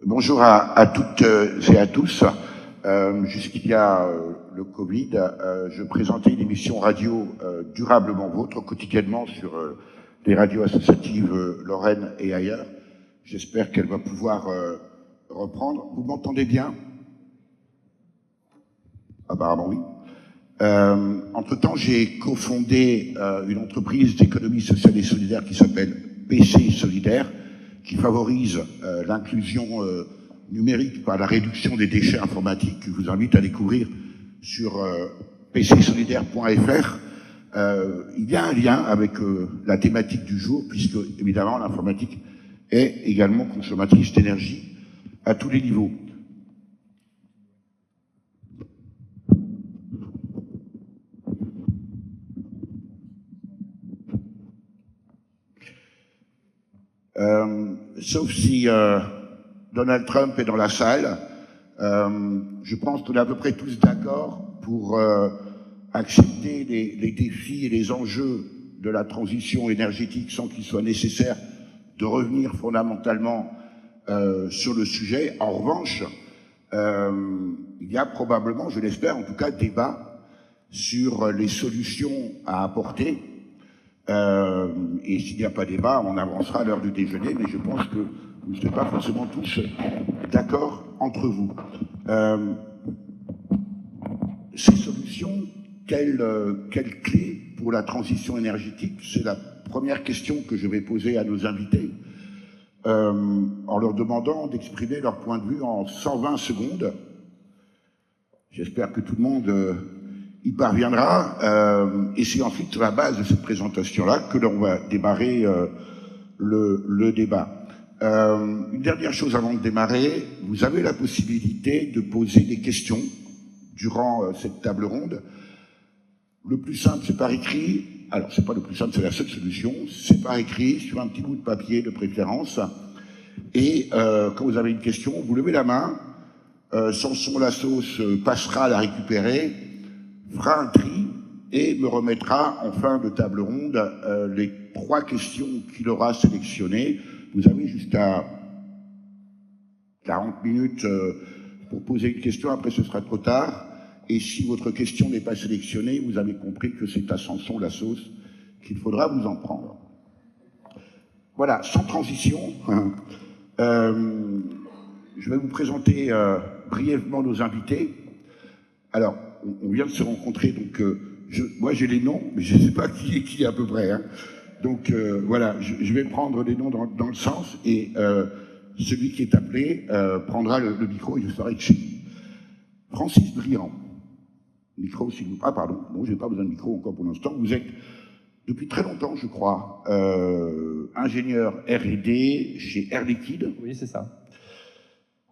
Bonjour à toutes et à tous. Jusqu'il y a le Covid, je présentais une émission radio durablement vôtre quotidiennement sur les radios associatives Lorraine et ailleurs. J'espère qu'elle va pouvoir reprendre. Vous m'entendez bien? Apparemment oui. Entre-temps, j'ai cofondé une entreprise d'économie sociale et solidaire qui s'appelle PC Solidaire, qui favorise l'inclusion numérique par la réduction des déchets informatiques, que je vous invite à découvrir sur pcsolidaire.fr. Il y a un lien avec la thématique du jour, puisque évidemment l'informatique est également consommatrice d'énergie à tous les niveaux. Sauf si Donald Trump est dans la salle, je pense qu'on est à peu près tous d'accord pour accepter les défis et les enjeux de la transition énergétique sans qu'il soit nécessaire de revenir fondamentalement sur le sujet. En revanche, il y a probablement, je l'espère en tout cas, débat sur les solutions à apporter. Et s'il n'y a pas débat, on avancera à l'heure du déjeuner, mais je pense que vous ne serez pas forcément tous d'accord entre vous. Ces solutions, quelle clé pour la transition énergétique? C'est la première question que je vais poser à nos invités, en leur demandant d'exprimer leur point de vue en 120 secondes. J'espère que tout le monde y parviendra, et c'est ensuite sur la base de cette présentation-là que l'on va démarrer le débat. Une dernière chose avant de démarrer, vous avez la possibilité de poser des questions durant cette table ronde. Le plus simple, c'est par écrit. Alors, c'est pas le plus simple, c'est la seule solution. C'est par écrit, sur un petit bout de papier de préférence. Et quand vous avez une question, vous levez la main. Samson Lassos passera à la récupérer, fera un tri et me remettra en fin de table ronde les 3 questions qu'il aura sélectionnées. Vous avez jusqu'à 40 minutes pour poser une question, après ce sera trop tard. Et si votre question n'est pas sélectionnée, vous avez compris que c'est à Samson Lassos qu'il faudra vous en prendre. Voilà, sans transition, je vais vous présenter brièvement nos invités. Alors, on vient de se rencontrer, donc moi j'ai les noms, mais je ne sais pas qui est qui à peu près. Hein. Donc voilà, je vais prendre les noms dans le sens, et celui qui est appelé prendra le micro et je serai chez lui. Francis Briand, micro s'il vous plaît. Ah pardon, non, je n'ai pas besoin de micro encore pour l'instant. Vous êtes, depuis très longtemps je crois, ingénieur R&D chez Air Liquide. Oui, c'est ça.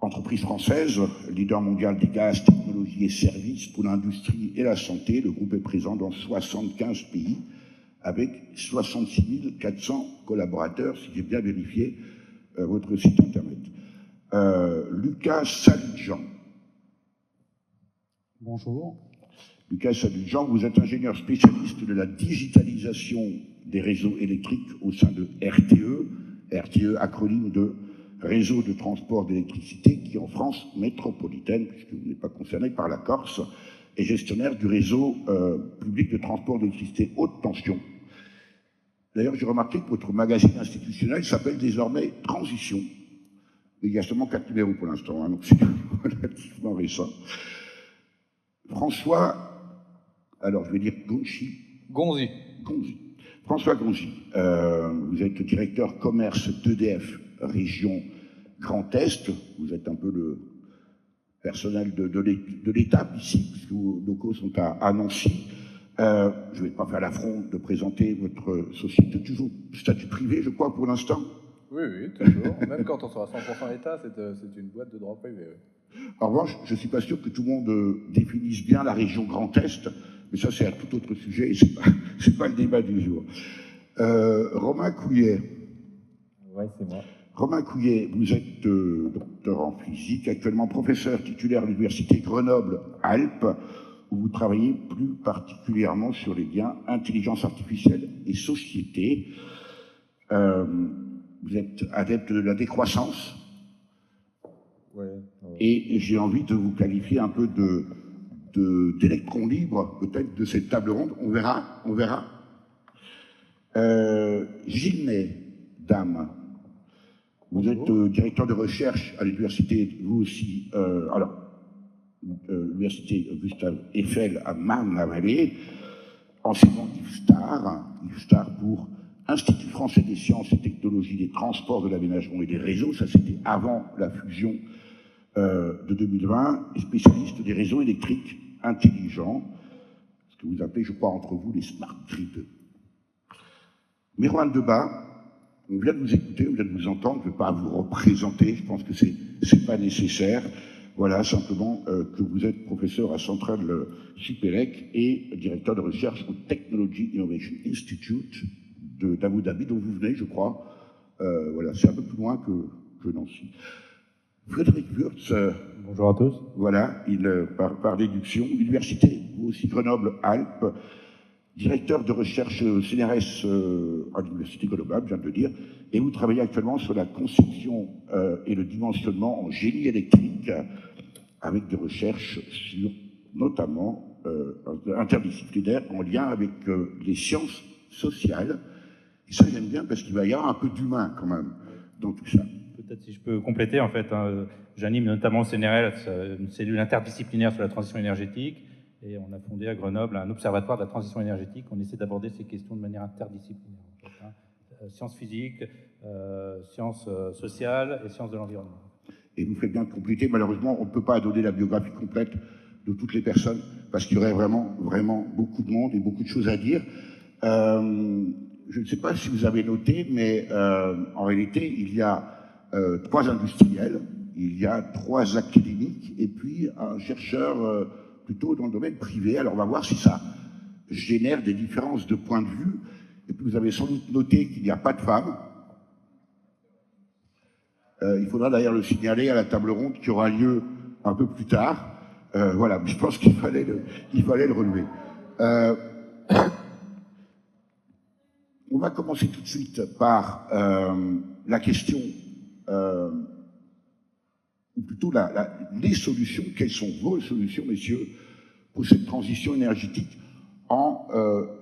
Entreprise française, leader mondial des gaz, technologies et services pour l'industrie et la santé. Le groupe est présent dans 75 pays avec 66 400 collaborateurs, si j'ai bien vérifié votre site internet. Lucas Saludjan. Bonjour. Lucas Saludjan, vous êtes ingénieur spécialiste de la digitalisation des réseaux électriques au sein de RTE. RTE, acronyme de Réseau de transport d'électricité, qui en France métropolitaine, puisque vous n'êtes pas concerné par la Corse, est gestionnaire du réseau public de transport d'électricité haute tension. D'ailleurs, j'ai remarqué que votre magazine institutionnel s'appelle désormais Transition. Mais il y a seulement 4 numéros pour l'instant, hein, donc c'est relativement récent. François, alors je vais dire Gonzi. François Gonzi, vous êtes directeur commerce d'EDF région Grand Est. Vous êtes un peu le personnel de l'État ici, puisque vos locaux sont à Nancy. Je ne vais pas faire l'affront de présenter votre société, toujours statut privé, je crois, pour l'instant. Oui, toujours. Même quand on sera 100% État, c'est une boîte de droit privé. Oui. En revanche, je ne suis pas sûr que tout le monde définisse bien la région Grand Est, mais ça, c'est un tout autre sujet et ce n'est pas le débat du jour. Romain Couillet. Oui, c'est moi. Romain Couillet, vous êtes docteur en physique, actuellement professeur titulaire à l'université Grenoble-Alpes, où vous travaillez plus particulièrement sur les liens intelligence artificielle et société. Vous êtes adepte de la décroissance, Et j'ai envie de vous qualifier un peu d'électrons libres, peut-être, de cette table ronde. On verra, on verra. Gilles Ney, dame, vous êtes directeur de recherche à l'université, vous aussi, l'université Gustave Eiffel à Marne-la-Vallée, enseignant IFSTAR pour Institut français des sciences et technologies des transports, de l'aménagement et des réseaux. Ça, c'était avant la fusion de 2020, et spécialiste des réseaux électriques intelligents, ce que vous appelez, je crois, entre vous, les smart grids. Merouane Debat, on vient de vous écouter, on vient de vous entendre, je ne vais pas vous représenter, je pense que c'est pas nécessaire. Voilà, simplement que vous êtes professeur à Central Chipelec et directeur de recherche au Technology Innovation Institute d'Abu Dhabi, dont vous venez, je crois. Voilà, c'est un peu plus loin que Nancy. Frédéric Wurtz. Bonjour à tous. Voilà, par déduction, l'université, vous aussi Grenoble-Alpes, directeur de recherche CNRS à l'université Grenoble, je viens de le dire, et vous travaillez actuellement sur la conception et le dimensionnement en génie électrique, avec des recherches sur notamment interdisciplinaires en lien avec les sciences sociales. Et ça, j'aime bien parce qu'il va y avoir un peu d'humain quand même dans tout ça. Peut-être si je peux compléter, en fait, j'anime notamment au CNRS une cellule interdisciplinaire sur la transition énergétique, et on a fondé à Grenoble un observatoire de la transition énergétique. On essaie d'aborder ces questions de manière interdisciplinaire. En fait, sciences physiques, sciences sociales et sciences de l'environnement. Et vous faites bien de compléter. Malheureusement, on ne peut pas donner la biographie complète de toutes les personnes, parce qu'il y aurait vraiment, vraiment beaucoup de monde et beaucoup de choses à dire. Je ne sais pas si vous avez noté, mais en réalité, il y a 3 industriels, il y a 3 académiques, et puis un chercheur plutôt dans le domaine privé. Alors on va voir si ça génère des différences de point de vue. Et puis vous avez sans doute noté qu'il n'y a pas de femmes. Il faudra d'ailleurs le signaler à la table ronde qui aura lieu un peu plus tard. Voilà, mais je pense qu'il fallait le relever. On va commencer tout de suite par la question, ou plutôt les solutions. Quelles sont vos solutions, messieurs, pour cette transition énergétique en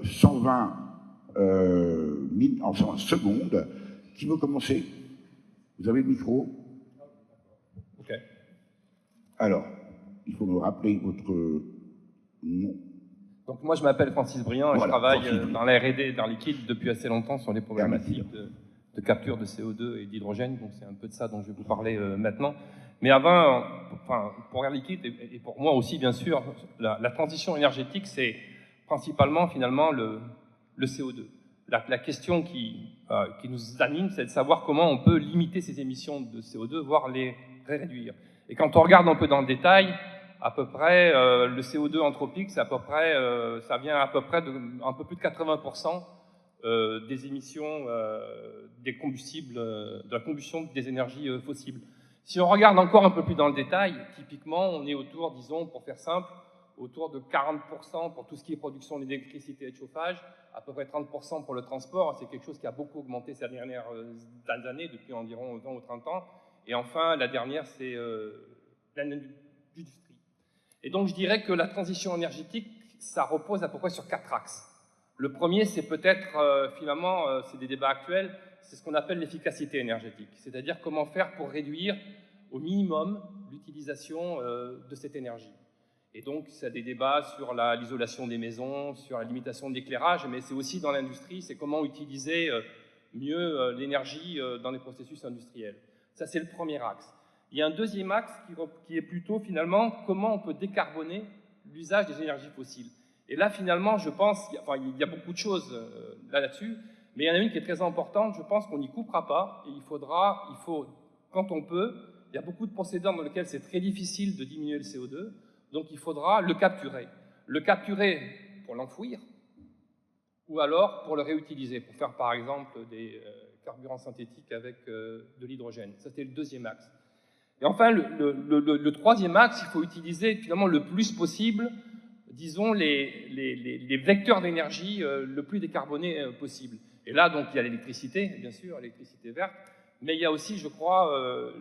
120 secondes? Qui veut commencer? Vous avez le micro? Ok. Alors, il faut me rappeler votre nom. Donc moi je m'appelle Francis Briand et Voilà, je travaille Francis. dans la R&D d'Air Liquide depuis assez longtemps sur les problématiques de capture de CO2 et d'hydrogène. Donc c'est un peu de ça dont je vais vous parler maintenant. Mais avant, enfin, pour Air Liquide et pour moi aussi bien sûr, la transition énergétique c'est principalement finalement le CO2. La question qui nous anime, c'est de savoir comment on peut limiter ces émissions de CO2, voire les réduire. Et quand on regarde un peu dans le détail, à peu près, le CO2 anthropique, c'est à peu près, ça vient à peu près de un peu plus de 80% des émissions des combustibles, de la combustion des énergies fossiles. Si on regarde encore un peu plus dans le détail, typiquement, on est autour, disons, pour faire simple, autour de 40% pour tout ce qui est production d'électricité et de chauffage, à peu près 30% pour le transport. C'est quelque chose qui a beaucoup augmenté ces dernières années, depuis environ 20 ou 30 ans. Et enfin, la dernière, c'est l'industrie. Et donc, je dirais que la transition énergétique, ça repose à peu près sur 4 axes. Le premier, c'est peut-être, finalement, c'est des débats actuels, c'est ce qu'on appelle l'efficacité énergétique. C'est-à-dire comment faire pour réduire au minimum l'utilisation de cette énergie. Et donc, c'est des débats sur l'isolation des maisons, sur la limitation de l'éclairage, mais c'est aussi dans l'industrie, c'est comment utiliser mieux l'énergie dans les processus industriels. Ça, c'est le premier axe. Il y a un deuxième axe qui est plutôt, finalement, comment on peut décarboner l'usage des énergies fossiles. Et là, finalement, je pense, il y a beaucoup de choses là-dessus, mais il y en a une qui est très importante, je pense qu'on n'y coupera pas, et il faut, quand on peut, il y a beaucoup de procédures dans lesquels c'est très difficile de diminuer le CO2, donc il faudra le capturer. Le capturer pour l'enfouir, ou alors pour le réutiliser, pour faire par exemple des carburants synthétiques avec de l'hydrogène. Ça, c'était le deuxième axe. Et enfin, le troisième axe, il faut utiliser finalement le plus possible, disons, les vecteurs d'énergie le plus décarbonés possible. Et là, donc, il y a l'électricité, bien sûr, l'électricité verte, mais il y a aussi, je crois,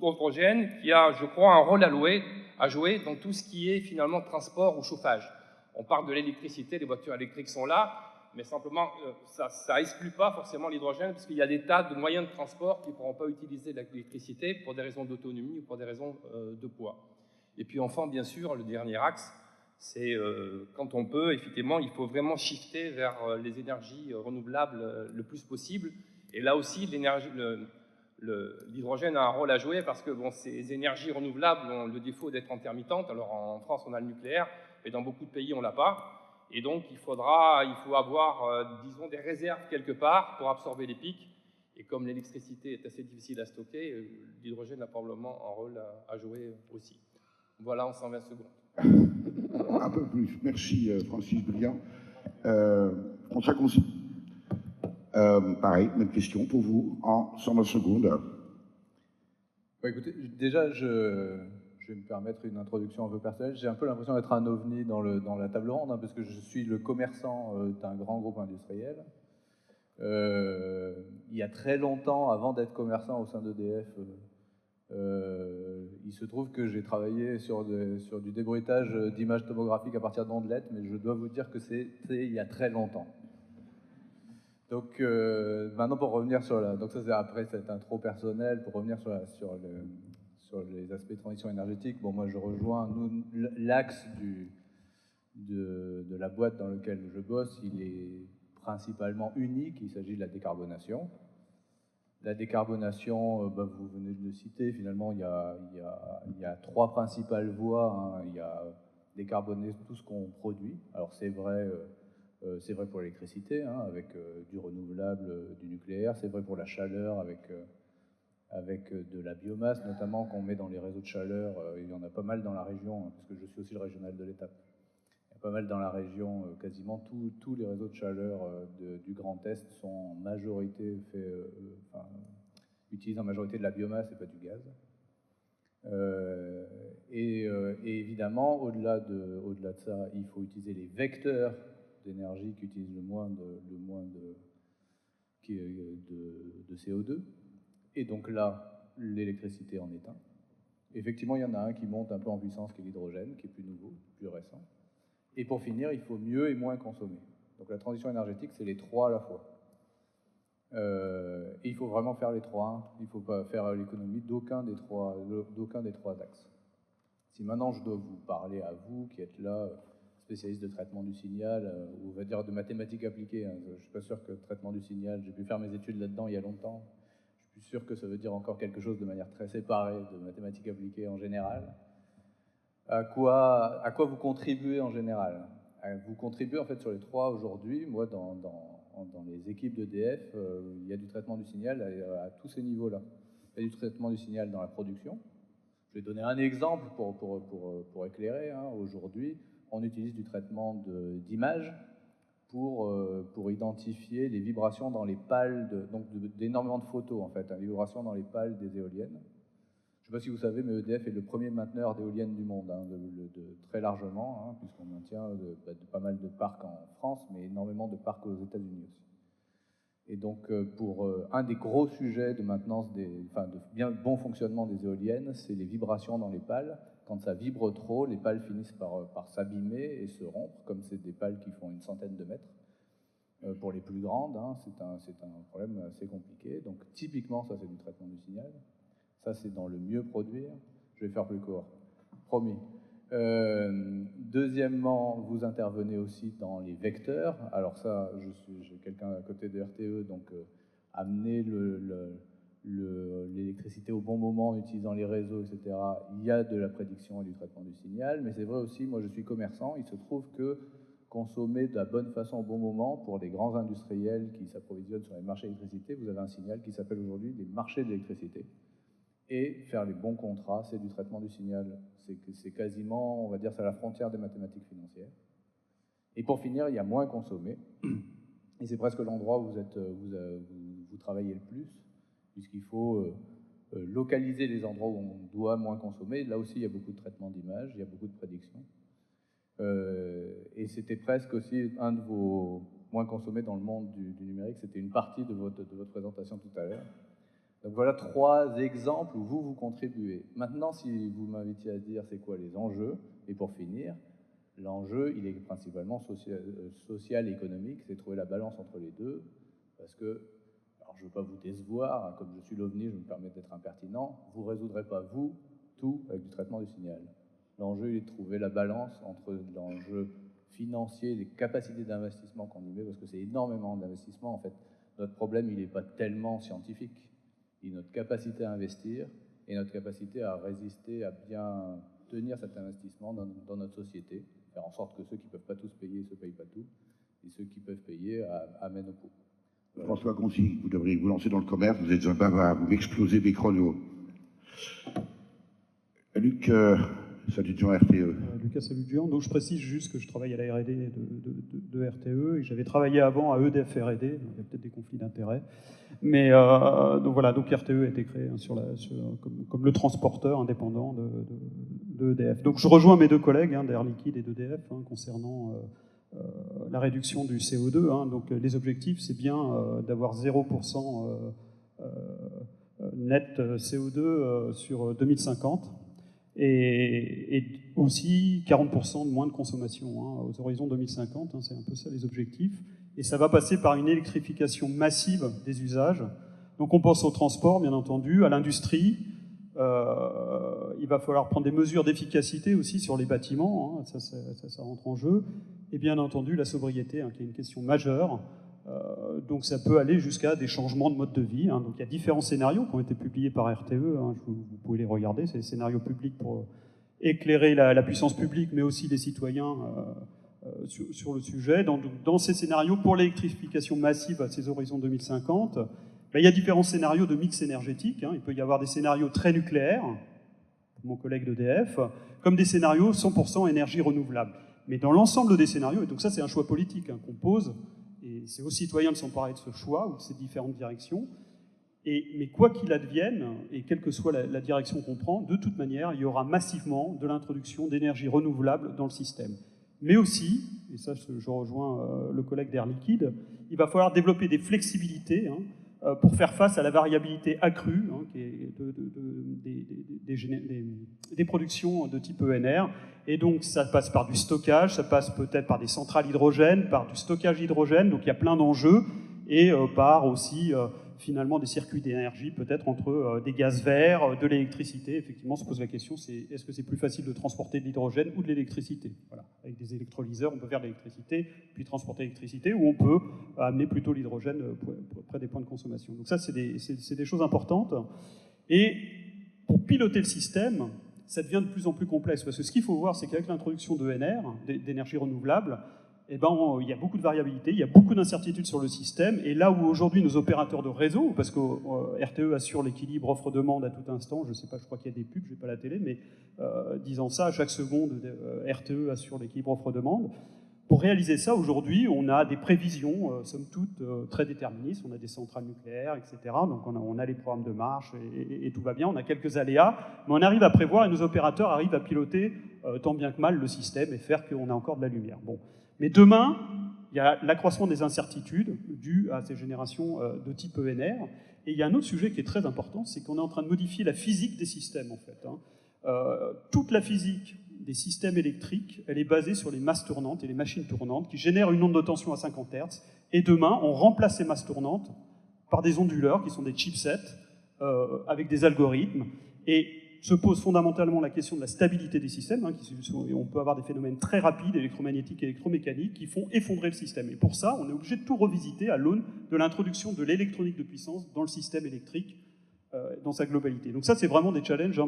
l'hydrogène qui a, je crois, un rôle à jouer dans tout ce qui est finalement transport ou chauffage. On parle de l'électricité, les voitures électriques sont là, mais simplement, ça exclut pas forcément l'hydrogène, parce qu'il y a des tas de moyens de transport qui ne pourront pas utiliser l'électricité pour des raisons d'autonomie ou pour des raisons de poids. Et puis enfin, bien sûr, le dernier axe, c'est quand on peut, effectivement, il faut vraiment shifter vers les énergies renouvelables le plus possible. Et là aussi, l'hydrogène a un rôle à jouer parce que bon, ces énergies renouvelables ont le défaut d'être intermittentes. Alors en France, on a le nucléaire, mais dans beaucoup de pays, on ne l'a pas. Et donc, il faut avoir, disons, des réserves quelque part pour absorber les pics. Et comme l'électricité est assez difficile à stocker, l'hydrogène a probablement un rôle à jouer aussi. Voilà, en 120 secondes. Un peu plus. Merci, Francis Briand. François Concy. Pareil, même question pour vous, en 120 secondes. Bah, écoutez, déjà, je vais me permettre une introduction un peu personnelle. J'ai un peu l'impression d'être un ovni dans la table ronde, hein, parce que je suis le commerçant d'un grand groupe industriel. Il y a très longtemps, avant d'être commerçant au sein d'EDF, il se trouve que j'ai travaillé sur du débruitage d'images tomographiques à partir d'ondelettes, mais je dois vous dire que c'était il y a très longtemps. Donc maintenant, pour revenir sur donc ça c'est après cette intro personnelle, pour revenir sur les aspects de transition énergétique, bon, moi je rejoins l'axe de la boîte dans laquelle je bosse, il est principalement unique, il s'agit de la décarbonation. La décarbonation, vous venez de le citer, finalement il y a trois principales voies, hein. Il y a décarboner tout ce qu'on produit, alors c'est vrai pour l'électricité, hein, avec du renouvelable, du nucléaire, c'est vrai pour la chaleur, avec de la biomasse, notamment qu'on met dans les réseaux de chaleur. Il y en a pas mal dans la région, hein, parce que je suis aussi le régional de l'Étape. Il y a pas mal dans la région, quasiment tous les réseaux de chaleur du Grand Est sont en majorité utilisent en majorité de la biomasse et pas du gaz. Et évidemment, au-delà de ça, il faut utiliser les vecteurs d'énergie qui utilisent le moins de CO2. Et donc là, l'électricité en est un. Effectivement, il y en a un qui monte un peu en puissance, qui est l'hydrogène, qui est plus nouveau, plus récent. Et pour finir, il faut mieux et moins consommer. Donc la transition énergétique, c'est les trois à la fois. Et il faut vraiment faire les trois. Hein. Il ne faut pas faire l'économie d'aucun des trois axes. Si maintenant je dois vous parler à vous, qui êtes là, spécialiste de traitement du signal, ou on va dire de mathématiques appliquées, hein. Je ne suis pas sûr que traitement du signal, j'ai pu faire mes études là-dedans il y a longtemps. Je suis sûr que ça veut dire encore quelque chose de manière très séparée de mathématiques appliquées en général. À quoi vous contribuez en général? Vous contribuez en fait sur les trois aujourd'hui. Moi, dans les équipes d'EDF, il y a du traitement du signal à tous ces niveaux-là. Il y a du traitement du signal dans la production. Je vais donner un exemple pour éclairer. Hein. Aujourd'hui, on utilise du traitement d'images pour identifier les vibrations dans les pales, d'énormément de photos en fait, hein, les vibrations dans les pales des éoliennes. Je ne sais pas si vous savez, mais EDF est le premier mainteneur d'éoliennes du monde, hein, très largement, hein, puisqu'on maintient pas mal de parcs en France, mais énormément de parcs aux États-Unis aussi. Et donc, pour un des gros sujets de maintenance, de bien bon fonctionnement des éoliennes, c'est les vibrations dans les pales. Quand ça vibre trop, les pales finissent par s'abîmer et se rompre, comme c'est des pales qui font une centaine de mètres. Pour les plus grandes, hein, c'est un problème assez compliqué. Donc, typiquement, ça, c'est du traitement du signal. Ça, c'est dans le mieux produire. Je vais faire plus court. Promis. Deuxièmement, vous intervenez aussi dans les vecteurs. Alors ça, j'ai quelqu'un à côté de RTE, donc amener l'électricité au bon moment en utilisant les réseaux, etc. Il y a de la prédiction et du traitement du signal, mais c'est vrai aussi, moi je suis commerçant, il se trouve que consommer de la bonne façon au bon moment, pour les grands industriels qui s'approvisionnent sur les marchés d'électricité, vous avez un signal qui s'appelle aujourd'hui les marchés de l'électricité. Et faire les bons contrats, c'est du traitement du signal. C'est quasiment, on va dire, c'est à la frontière des mathématiques financières. Et pour finir, il y a moins consommer. Et c'est presque l'endroit où vous travaillez le plus, puisqu'il faut localiser les endroits où on doit moins consommer. Là aussi, il y a beaucoup de traitement d'images, il y a beaucoup de prédictions. Et c'était presque aussi un de vos moins consommés dans le monde du numérique. C'était une partie de votre présentation tout à l'heure. Donc voilà 3 exemples où vous contribuez. Maintenant, si vous m'invitiez à dire c'est quoi les enjeux, et pour finir, l'enjeu, il est principalement social et économique, c'est trouver la balance entre les deux, parce que, alors je ne veux pas vous décevoir, hein, comme je suis l'OVNI, je me permets d'être impertinent, vous ne résoudrez pas, vous, tout avec du traitement du signal. L'enjeu, il est de trouver la balance entre l'enjeu financier, les capacités d'investissement qu'on y met, parce que c'est énormément d'investissement, en fait. Notre problème, il n'est pas tellement scientifique, il est notre capacité à investir et notre capacité à résister, à bien tenir cet investissement dans notre société, faire en sorte que ceux qui ne peuvent pas tous payer ne se payent pas tout, et ceux qui peuvent payer amènent au bout. Voilà. François Goncy, vous devriez vous lancer dans le commerce, vous êtes un bavard, vous explosez des chronos. Luc Salutian, RTE. Lucas Salutian, donc je précise juste que je travaille à la R&D de RTE et j'avais travaillé avant à EDF R&D, il y a peut-être des conflits d'intérêts. Mais donc voilà, donc RTE a été créé comme le transporteur indépendant de EDF. Donc je rejoins mes 2 collègues d'Air Liquide et d'EDF concernant la réduction du CO2. Donc les objectifs, c'est bien d'avoir 0% net CO2 sur 2050 et aussi 40% de moins de consommation aux horizons 2050. C'est un peu ça les objectifs. Et ça va passer par une électrification massive des usages. Donc on pense au transport, bien entendu, à l'industrie. Il va falloir prendre des mesures d'efficacité aussi sur les bâtiments, ça rentre en jeu. Et bien entendu, la sobriété, qui est une question majeure. Donc ça peut aller jusqu'à des changements de mode de vie. Donc il y a différents scénarios qui ont été publiés par RTE. Vous pouvez les regarder, c'est des scénarios publics pour éclairer la puissance publique, mais aussi les citoyens sur le sujet. Dans ces scénarios, pour l'électrification massive à ces horizons 2050, il y a différents scénarios de mix énergétique. Il peut y avoir des scénarios très nucléaires, mon collègue d'EDF, comme des scénarios 100% énergie renouvelable. Mais dans l'ensemble des scénarios, et donc ça c'est un choix politique qu'on pose, et c'est aux citoyens de s'emparer de ce choix ou de ces différentes directions, mais quoi qu'il advienne, et quelle que soit la direction qu'on prend, de toute manière, il y aura massivement de l'introduction d'énergie renouvelable dans le système. Mais aussi, et ça je rejoins le collègue d'Air Liquide, il va falloir développer des flexibilités pour faire face à la variabilité accrue des productions de type ENR. Et donc ça passe par du stockage, ça passe peut-être par des centrales hydrogène, par du stockage hydrogène, donc il y a plein d'enjeux, et par aussi finalement des circuits d'énergie, peut-être entre des gaz verts, de l'électricité. Effectivement, on se pose la question, est-ce que c'est plus facile de transporter de l'hydrogène ou de l'électricité? Voilà. Avec des électrolyseurs, on peut faire de l'électricité, puis transporter l'électricité, ou on peut amener plutôt l'hydrogène près des points de consommation. Donc ça, c'est des choses importantes. Et pour piloter le système, ça devient de plus en plus complexe, parce que ce qu'il faut voir, c'est qu'avec l'introduction d'ENR, d'énergie renouvelable, il y a beaucoup de variabilité, il y a beaucoup d'incertitudes sur le système, et là où aujourd'hui nos opérateurs de réseau, parce que RTE assure l'équilibre offre-demande à tout instant, je ne sais pas, je crois qu'il y a des pubs, je n'ai pas la télé, mais disant ça, à chaque seconde, RTE assure l'équilibre offre-demande. Pour réaliser ça, aujourd'hui, on a des prévisions, somme toute, très déterministes, on a des centrales nucléaires, etc., donc on a les programmes de marche, et tout va bien, on a quelques aléas, mais on arrive à prévoir, et nos opérateurs arrivent à piloter tant bien que mal le système, et faire qu'on a encore de la lumière. Bon. Mais demain, il y a l'accroissement des incertitudes dues à ces générations de type ENR. Et il y a un autre sujet qui est très important, c'est qu'on est en train de modifier la physique des systèmes, en fait. Toute la physique des systèmes électriques, elle est basée sur les masses tournantes et les machines tournantes qui génèrent une onde de tension à 50 Hz. Et demain, on remplace ces masses tournantes par des onduleurs qui sont des chipsets avec des algorithmes. Et se pose fondamentalement la question de la stabilité des systèmes. On peut avoir des phénomènes très rapides, électromagnétiques et électromécaniques, qui font effondrer le système. Et pour ça, on est obligé de tout revisiter à l'aune de l'introduction de l'électronique de puissance dans le système électrique, dans sa globalité. Donc ça, c'est vraiment des challenges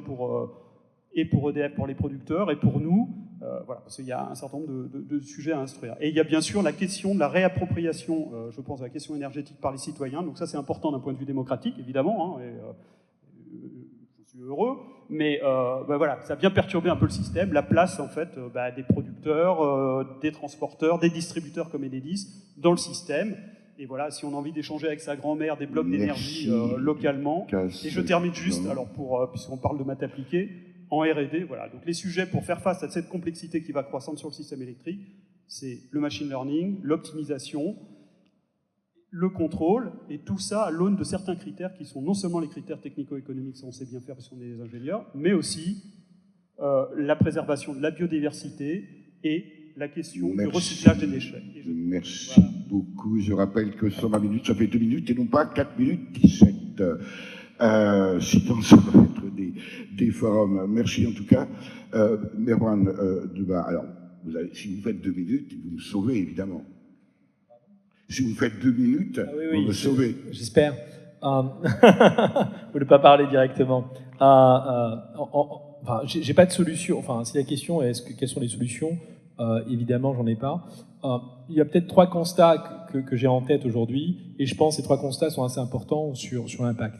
et pour EDF, pour les producteurs, et pour nous, voilà, parce qu'il y a un certain nombre de sujets à instruire. Et il y a bien sûr la question de la réappropriation, je pense, à la question énergétique par les citoyens. Donc ça, c'est important d'un point de vue démocratique, évidemment, je suis heureux, mais voilà, ça vient perturber un peu le système, la place en fait des producteurs, des transporteurs, des distributeurs comme Enedis dans le système. Et voilà, si on a envie d'échanger avec sa grand-mère des blocs d'énergie localement. Et je termine juste, alors puisqu'on parle de maths appliquées, en R&D, voilà. Donc les sujets pour faire face à cette complexité qui va croissante sur le système électrique, c'est le machine learning, l'optimisation, le contrôle, et tout ça à l'aune de certains critères qui sont non seulement les critères technico-économiques, ça on sait bien faire parce qu'on est des ingénieurs, mais aussi la préservation de la biodiversité et la question du recyclage des déchets. Merci beaucoup. Je rappelle que 120 minutes, ça fait 2 minutes et non pas 4 minutes 17. Sinon, ça va être des forums. Merci en tout cas. Merwan Deba, alors, si vous faites 2 minutes, vous me sauvez évidemment. Si vous faites 2 minutes, vous me sauvez. J'espère. Vous ne pas parler directement. Enfin, j'ai pas de solution. Enfin, si la question est quelles sont les solutions, évidemment, j'en ai pas. Il y a peut-être 3 constats que j'ai en tête aujourd'hui, et je pense que ces 3 constats sont assez importants sur l'impact.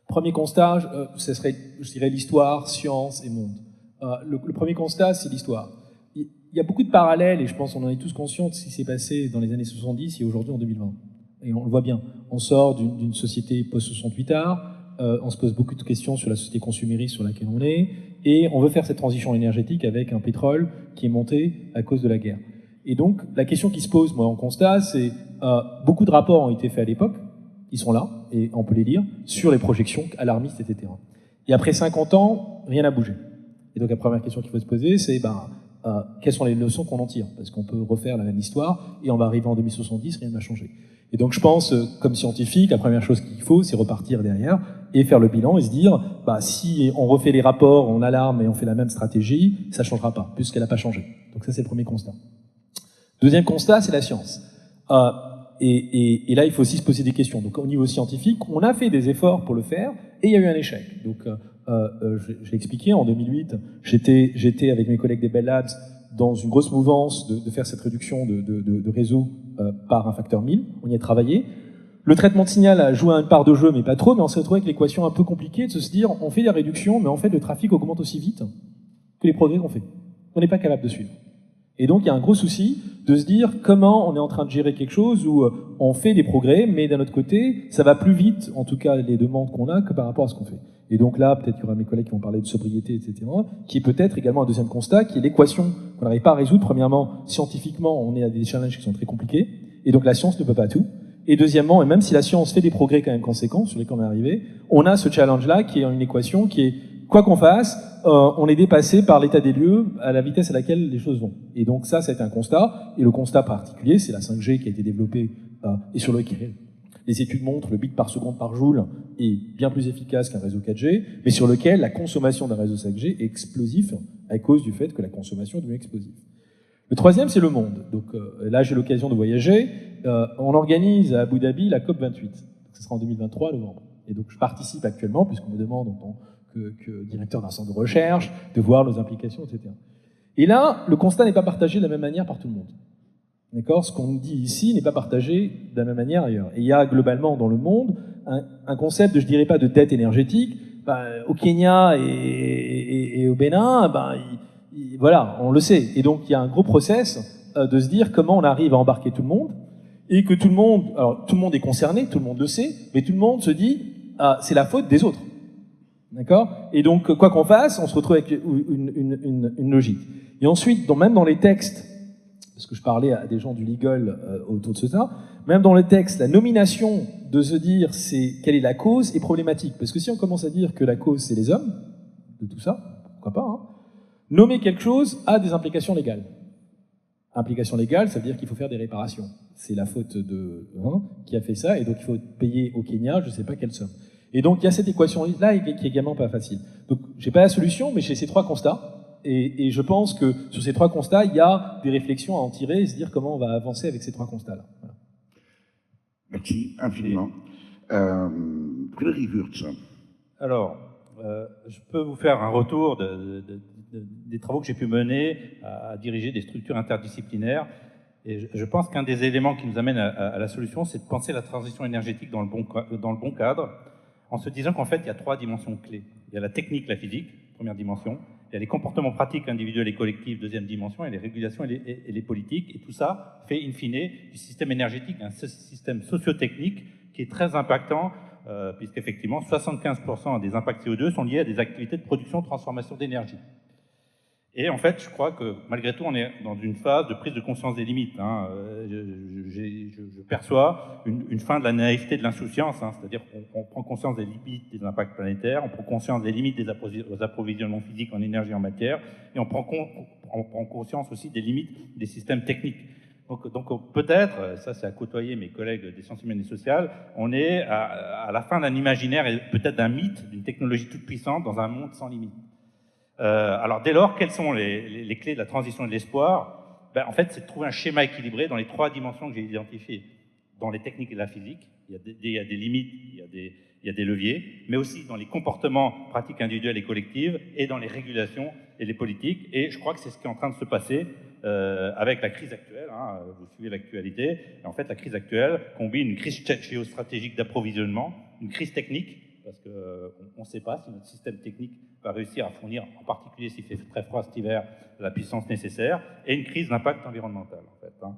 Premier constat, ce serait, je dirais, l'histoire, science et monde. Le premier constat, c'est l'histoire. Il y a beaucoup de parallèles, et je pense qu'on en est tous conscients de ce qui s'est passé dans les années 70 et aujourd'hui en 2020. Et on le voit bien. On sort d'une société post-68 art, on se pose beaucoup de questions sur la société consumériste sur laquelle on est, et on veut faire cette transition énergétique avec un pétrole qui est monté à cause de la guerre. Et donc, la question qui se pose, moi, en constat, c'est beaucoup de rapports ont été faits à l'époque, ils sont là, et on peut les lire, sur les projections alarmistes, etc. Et après 50 ans, rien n'a bougé. Et donc, la première question qu'il faut se poser, c'est quelles sont les leçons qu'on en tire? Parce qu'on peut refaire la même histoire, et on va arriver en 2070, rien n'a changé. Et donc, je pense, comme scientifique, la première chose qu'il faut, c'est repartir derrière et faire le bilan et se dire, si on refait les rapports, on alarme et on fait la même stratégie, ça ne changera pas, puisqu'elle n'a pas changé. Donc ça, c'est le premier constat. Deuxième constat, c'est la science. Et là, il faut aussi se poser des questions. Donc, au niveau scientifique, on a fait des efforts pour le faire, et il y a eu un échec. Donc, je l'ai expliqué, en 2008, j'étais avec mes collègues des Bell Labs dans une grosse mouvance de faire cette réduction de réseau par un facteur 1000. On y a travaillé. Le traitement de signal a joué une part de jeu, mais pas trop, mais on s'est retrouvé avec l'équation un peu compliquée de se dire, on fait des réductions, mais en fait, le trafic augmente aussi vite que les progrès qu'on fait. On n'est pas capable de suivre. Et donc, il y a un gros souci de se dire comment on est en train de gérer quelque chose où on fait des progrès, mais d'un autre côté, ça va plus vite, en tout cas les demandes qu'on a, que par rapport à ce qu'on fait. Et donc là, peut-être qu'il y aura mes collègues qui vont parler de sobriété, etc., qui est peut-être également un deuxième constat, qui est l'équation qu'on n'arrive pas à résoudre. Premièrement, scientifiquement, on est à des challenges qui sont très compliqués, et donc la science ne peut pas tout. Et deuxièmement, et même si la science fait des progrès quand même conséquents sur lesquels on est arrivé, on a ce challenge-là qui est une équation qui est, quoi qu'on fasse, on est dépassé par l'état des lieux à la vitesse à laquelle les choses vont. Et donc ça, c'est un constat. Et le constat particulier, c'est la 5G qui a été développée et sur lequel les études montrent le bit par seconde par joule est bien plus efficace qu'un réseau 4G, mais sur lequel la consommation d'un réseau 5G est explosif à cause du fait que la consommation est devenue explosive. Le troisième, c'est le monde. Donc là, j'ai l'occasion de voyager. On organise à Abu Dhabi la COP28. Ce sera en 2023, novembre. Et donc je participe actuellement, puisqu'on me demande en tant que directeur d'un centre de recherche, de voir nos implications, etc. Et là, le constat n'est pas partagé de la même manière par tout le monde. D'accord ? Ce qu'on dit ici n'est pas partagé de la même manière ailleurs. Et il y a globalement dans le monde un concept de, je dirais pas de dette énergétique. Au Kenya et au Bénin, voilà, on le sait. Et donc il y a un gros process de se dire comment on arrive à embarquer tout le monde et que tout le monde, alors tout le monde est concerné, tout le monde le sait, mais tout le monde se dit c'est la faute des autres. D'accord ? Et donc, quoi qu'on fasse, on se retrouve avec une logique. Et ensuite, même dans les textes, parce que je parlais à des gens du legal autour de ça, même dans les textes, la nomination de se dire quelle est la cause est problématique. Parce que si on commence à dire que la cause, c'est les hommes, de tout ça, pourquoi pas, hein, nommer quelque chose a des implications légales. Implications légales, ça veut dire qu'il faut faire des réparations. C'est la faute de qui a fait ça, et donc il faut payer au Kenya, je ne sais pas quelle somme. Et donc, il y a cette équation-là qui est également pas facile. Donc, j'ai pas la solution, mais j'ai ces 3 constats. Et je pense que sur ces 3 constats, il y a des réflexions à en tirer et se dire comment on va avancer avec ces 3 constats-là. Voilà. Merci infiniment. Frédéric Wurtz. Alors, je peux vous faire un retour des travaux que j'ai pu mener à diriger des structures interdisciplinaires. Et je pense qu'un des éléments qui nous amène à la solution, c'est de penser la transition énergétique dans le bon cadre, en se disant qu'en fait, il y a 3 dimensions clés. Il y a la technique, la physique, première dimension. Il y a les comportements pratiques individuels et collectifs, deuxième dimension, et les régulations et les politiques. Et tout ça fait, in fine, du système énergétique un système socio-technique qui est très impactant, puisqu'effectivement, 75% des impacts CO2 sont liés à des activités de production, transformation d'énergie. Et en fait, je crois que malgré tout, on est dans une phase de prise de conscience des limites. Hein. Je perçois une fin de la naïveté de l'insouciance, hein. C'est-à-dire qu'on prend conscience des limites des impacts planétaires, on prend conscience des limites des approvisionnements physiques en énergie et en matière, et on prend conscience aussi des limites des systèmes techniques. Donc peut-être, ça c'est à côtoyer mes collègues des sciences humaines et sociales, on est à la fin d'un imaginaire et peut-être d'un mythe, d'une technologie toute puissante dans un monde sans limite. Alors dès lors, quelles sont les clés de la transition et de l'espoir? En fait, c'est de trouver un schéma équilibré dans les trois dimensions que j'ai identifiées. Dans les techniques et la physique, il y a des limites, il y a des leviers, mais aussi dans les comportements pratiques individuels et collectifs, et dans les régulations et les politiques. Et je crois que c'est ce qui est en train de se passer avec la crise actuelle. Hein, vous suivez l'actualité. Et en fait, la crise actuelle combine une crise géostratégique d'approvisionnement, une crise technique, parce qu'on ne sait pas si notre système technique va réussir à fournir, en particulier s'il fait très froid cet hiver, la puissance nécessaire, et une crise d'impact environnemental, en fait. Hein.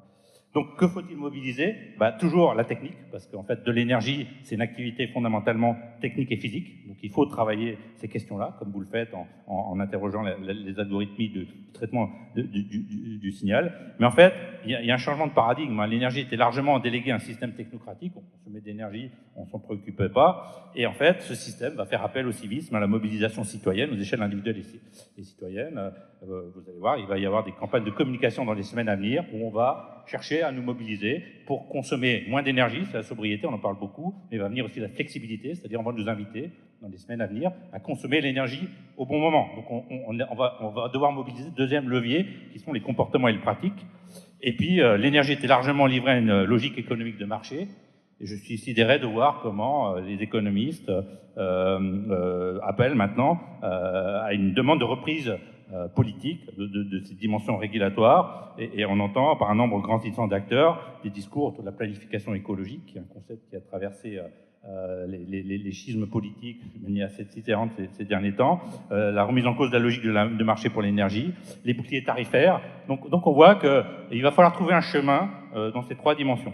Donc, que faut-il mobiliser? Toujours la technique, parce qu'en fait, de l'énergie, c'est une activité fondamentalement technique et physique. Donc, il faut travailler ces questions-là, comme vous le faites en interrogeant les algorithmes de traitement du signal. Mais en fait, il y a un changement de paradigme. Hein. L'énergie était largement déléguée à un système technocratique. On consommait d'énergie, on ne s'en préoccupait pas. Et en fait, ce système va faire appel au civisme, à la mobilisation citoyenne, aux échelles individuelles et citoyennes. Vous allez voir, il va y avoir des campagnes de communication dans les semaines à venir où on va chercher à nous mobiliser pour consommer moins d'énergie, c'est la sobriété, on en parle beaucoup, mais il va venir aussi la flexibilité, c'est-à-dire on va nous inviter dans les semaines à venir à consommer l'énergie au bon moment. Donc on va devoir mobiliser le deuxième levier, qui sont les comportements et les pratiques. Et puis l'énergie était largement livrée à une logique économique de marché, et je suis sidéré de voir comment les économistes appellent maintenant à une demande de reprise politique de cette dimension régulatoire, et on entend par un nombre grandissant d'acteurs des discours autour de la planification écologique, qui est un concept qui a traversé les schismes politiques de manière assez différente ces derniers temps, la remise en cause de la logique de marché pour l'énergie, les boucliers tarifaires. Donc on voit qu'il va falloir trouver un chemin dans ces trois dimensions.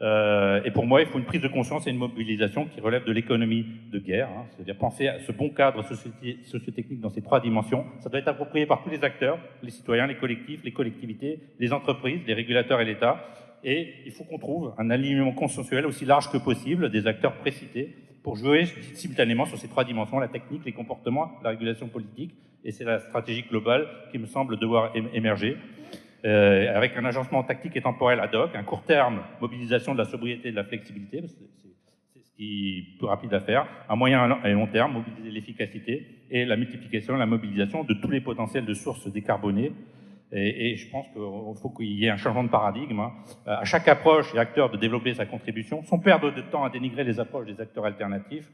Et pour moi, il faut une prise de conscience et une mobilisation qui relève de l'économie de guerre, hein, c'est-à-dire penser à ce bon cadre socio-technique dans ces trois dimensions. Ça doit être approprié par tous les acteurs, les citoyens, les collectifs, les collectivités, les entreprises, les régulateurs et l'État. Et il faut qu'on trouve un alignement consensuel aussi large que possible des acteurs précités pour jouer simultanément sur ces trois dimensions, la technique, les comportements, la régulation politique. Et c'est la stratégie globale qui me semble devoir émerger. Avec un agencement tactique et temporel ad hoc, un court terme, mobilisation de la sobriété et de la flexibilité, c'est ce qui est plus rapide à faire, un moyen et long terme, mobiliser l'efficacité et la multiplication et la mobilisation de tous les potentiels de sources décarbonées. Et je pense qu'il faut qu'il y ait un changement de paradigme. Hein. À chaque approche et acteur de développer sa contribution, sans perdre de temps à dénigrer les approches des acteurs alternatifs.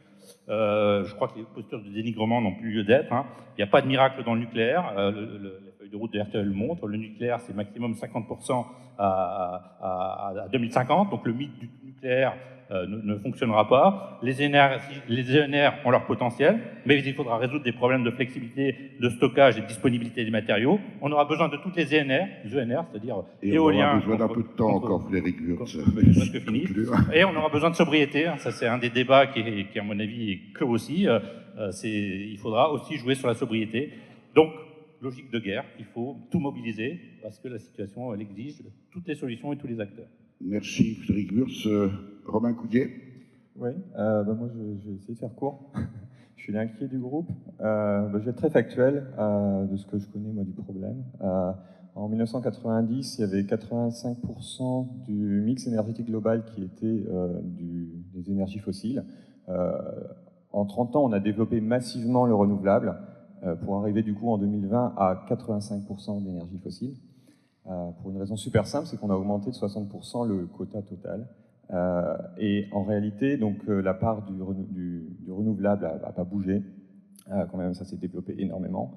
Je crois que les postures de dénigrement n'ont plus lieu d'être. Hein. Il n'y a pas de miracle dans le nucléaire. La feuille de route de RTE le montre. Le nucléaire, c'est maximum 50% à 2050. Donc le mythe du nucléaire ne fonctionnera pas. Les ENR ont leur potentiel, mais il faudra résoudre des problèmes de flexibilité, de stockage et de disponibilité des matériaux. On aura besoin de toutes les ENR, c'est-à-dire éoliens. On aura besoin d'un peu de temps encore, Frédéric Wurtz. Presque fini. Et on aura besoin de sobriété. Hein, ça, c'est un des débats qui à mon avis, est clos aussi. Il faudra aussi jouer sur la sobriété. Donc, logique de guerre, il faut tout mobiliser parce que la situation, elle exige toutes les solutions et tous les acteurs. Merci, Frédéric Wurtz. Romain Coudier. Oui, moi je vais essayer de faire court. Je suis l'inquiet du groupe. Je vais être très factuel de ce que je connais moi du problème. En 1990, il y avait 85% du mix énergétique global qui était des énergies fossiles. En 30 ans, on a développé massivement le renouvelable pour arriver du coup en 2020 à 85% d'énergie fossile. Pour une raison super simple, c'est qu'on a augmenté de 60% le quota total. Et en réalité, donc, la part du renouvelable n'a pas bougé. Quand même, ça s'est développé énormément.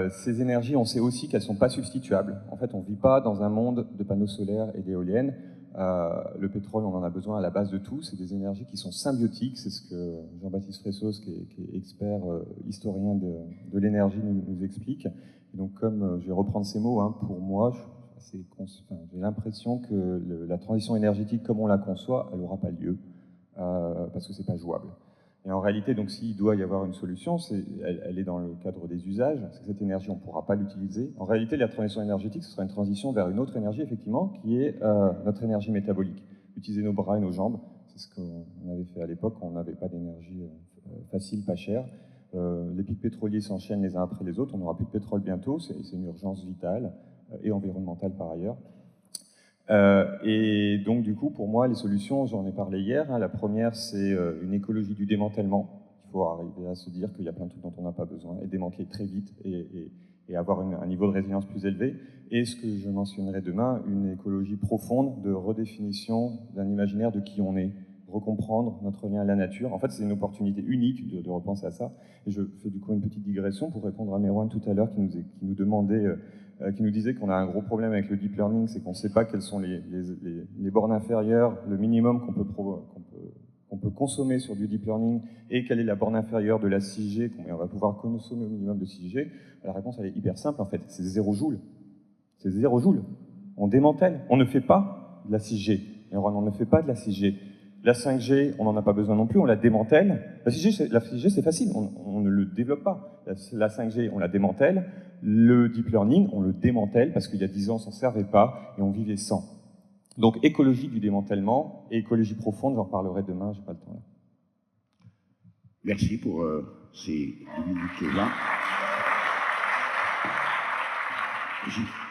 Ces énergies, on sait aussi qu'elles ne sont pas substituables. En fait, on ne vit pas dans un monde de panneaux solaires et d'éoliennes. Le pétrole, on en a besoin à la base de tout. C'est des énergies qui sont symbiotiques. C'est ce que Jean-Baptiste Fressos, qui est expert historien de l'énergie, nous explique. Et donc, comme je vais reprendre ces mots, hein, pour moi, j'ai l'impression que la transition énergétique, comme on la conçoit, elle n'aura pas lieu, parce que ce n'est pas jouable. Et en réalité, donc, s'il doit y avoir une solution, elle est dans le cadre des usages. C'est que cette énergie, on ne pourra pas l'utiliser. En réalité, la transition énergétique, ce sera une transition vers une autre énergie, effectivement, qui est notre énergie métabolique. Utiliser nos bras et nos jambes, c'est ce qu'on avait fait à l'époque quand on n'avait pas d'énergie facile, pas chère. Les pics pétroliers s'enchaînent les uns après les autres. On n'aura plus de pétrole bientôt. C'est une urgence vitale et environnementale par ailleurs. Et donc, du coup, pour moi, les solutions, j'en ai parlé hier. La première, c'est une écologie du démantèlement. Il faut arriver à se dire qu'il y a plein de trucs dont on n'a pas besoin et démanteler très vite et avoir un niveau de résilience plus élevé. Et ce que je mentionnerai demain, une écologie profonde de redéfinition d'un imaginaire de qui on est, recomprendre notre lien à la nature. En fait, c'est une opportunité unique de repenser à ça. Et je fais du coup une petite digression pour répondre à Merwan tout à l'heure qui nous demandait, qui nous disait qu'on a un gros problème avec le deep learning, c'est qu'on ne sait pas quelles sont les bornes inférieures, le minimum qu'on peut consommer sur du deep learning et quelle est la borne inférieure de la 6G qu'on va pouvoir consommer au minimum de 6G. La réponse, elle est hyper simple en fait, c'est 0 joules. C'est 0 joules. On démantèle, on ne fait pas de la 6G. On ne fait pas de la 6G. La 5G, on n'en a pas besoin non plus, on la démantèle. La 6G, c'est facile, on ne le développe pas. La 5G, on la démantèle. Le deep learning, on le démantèle parce qu'il y a 10 ans, on ne s'en servait pas et on vivait sans. Donc, écologie du démantèlement et écologie profonde, j'en parlerai demain, je n'ai pas le temps là. Merci pour ces 10 minutes-là.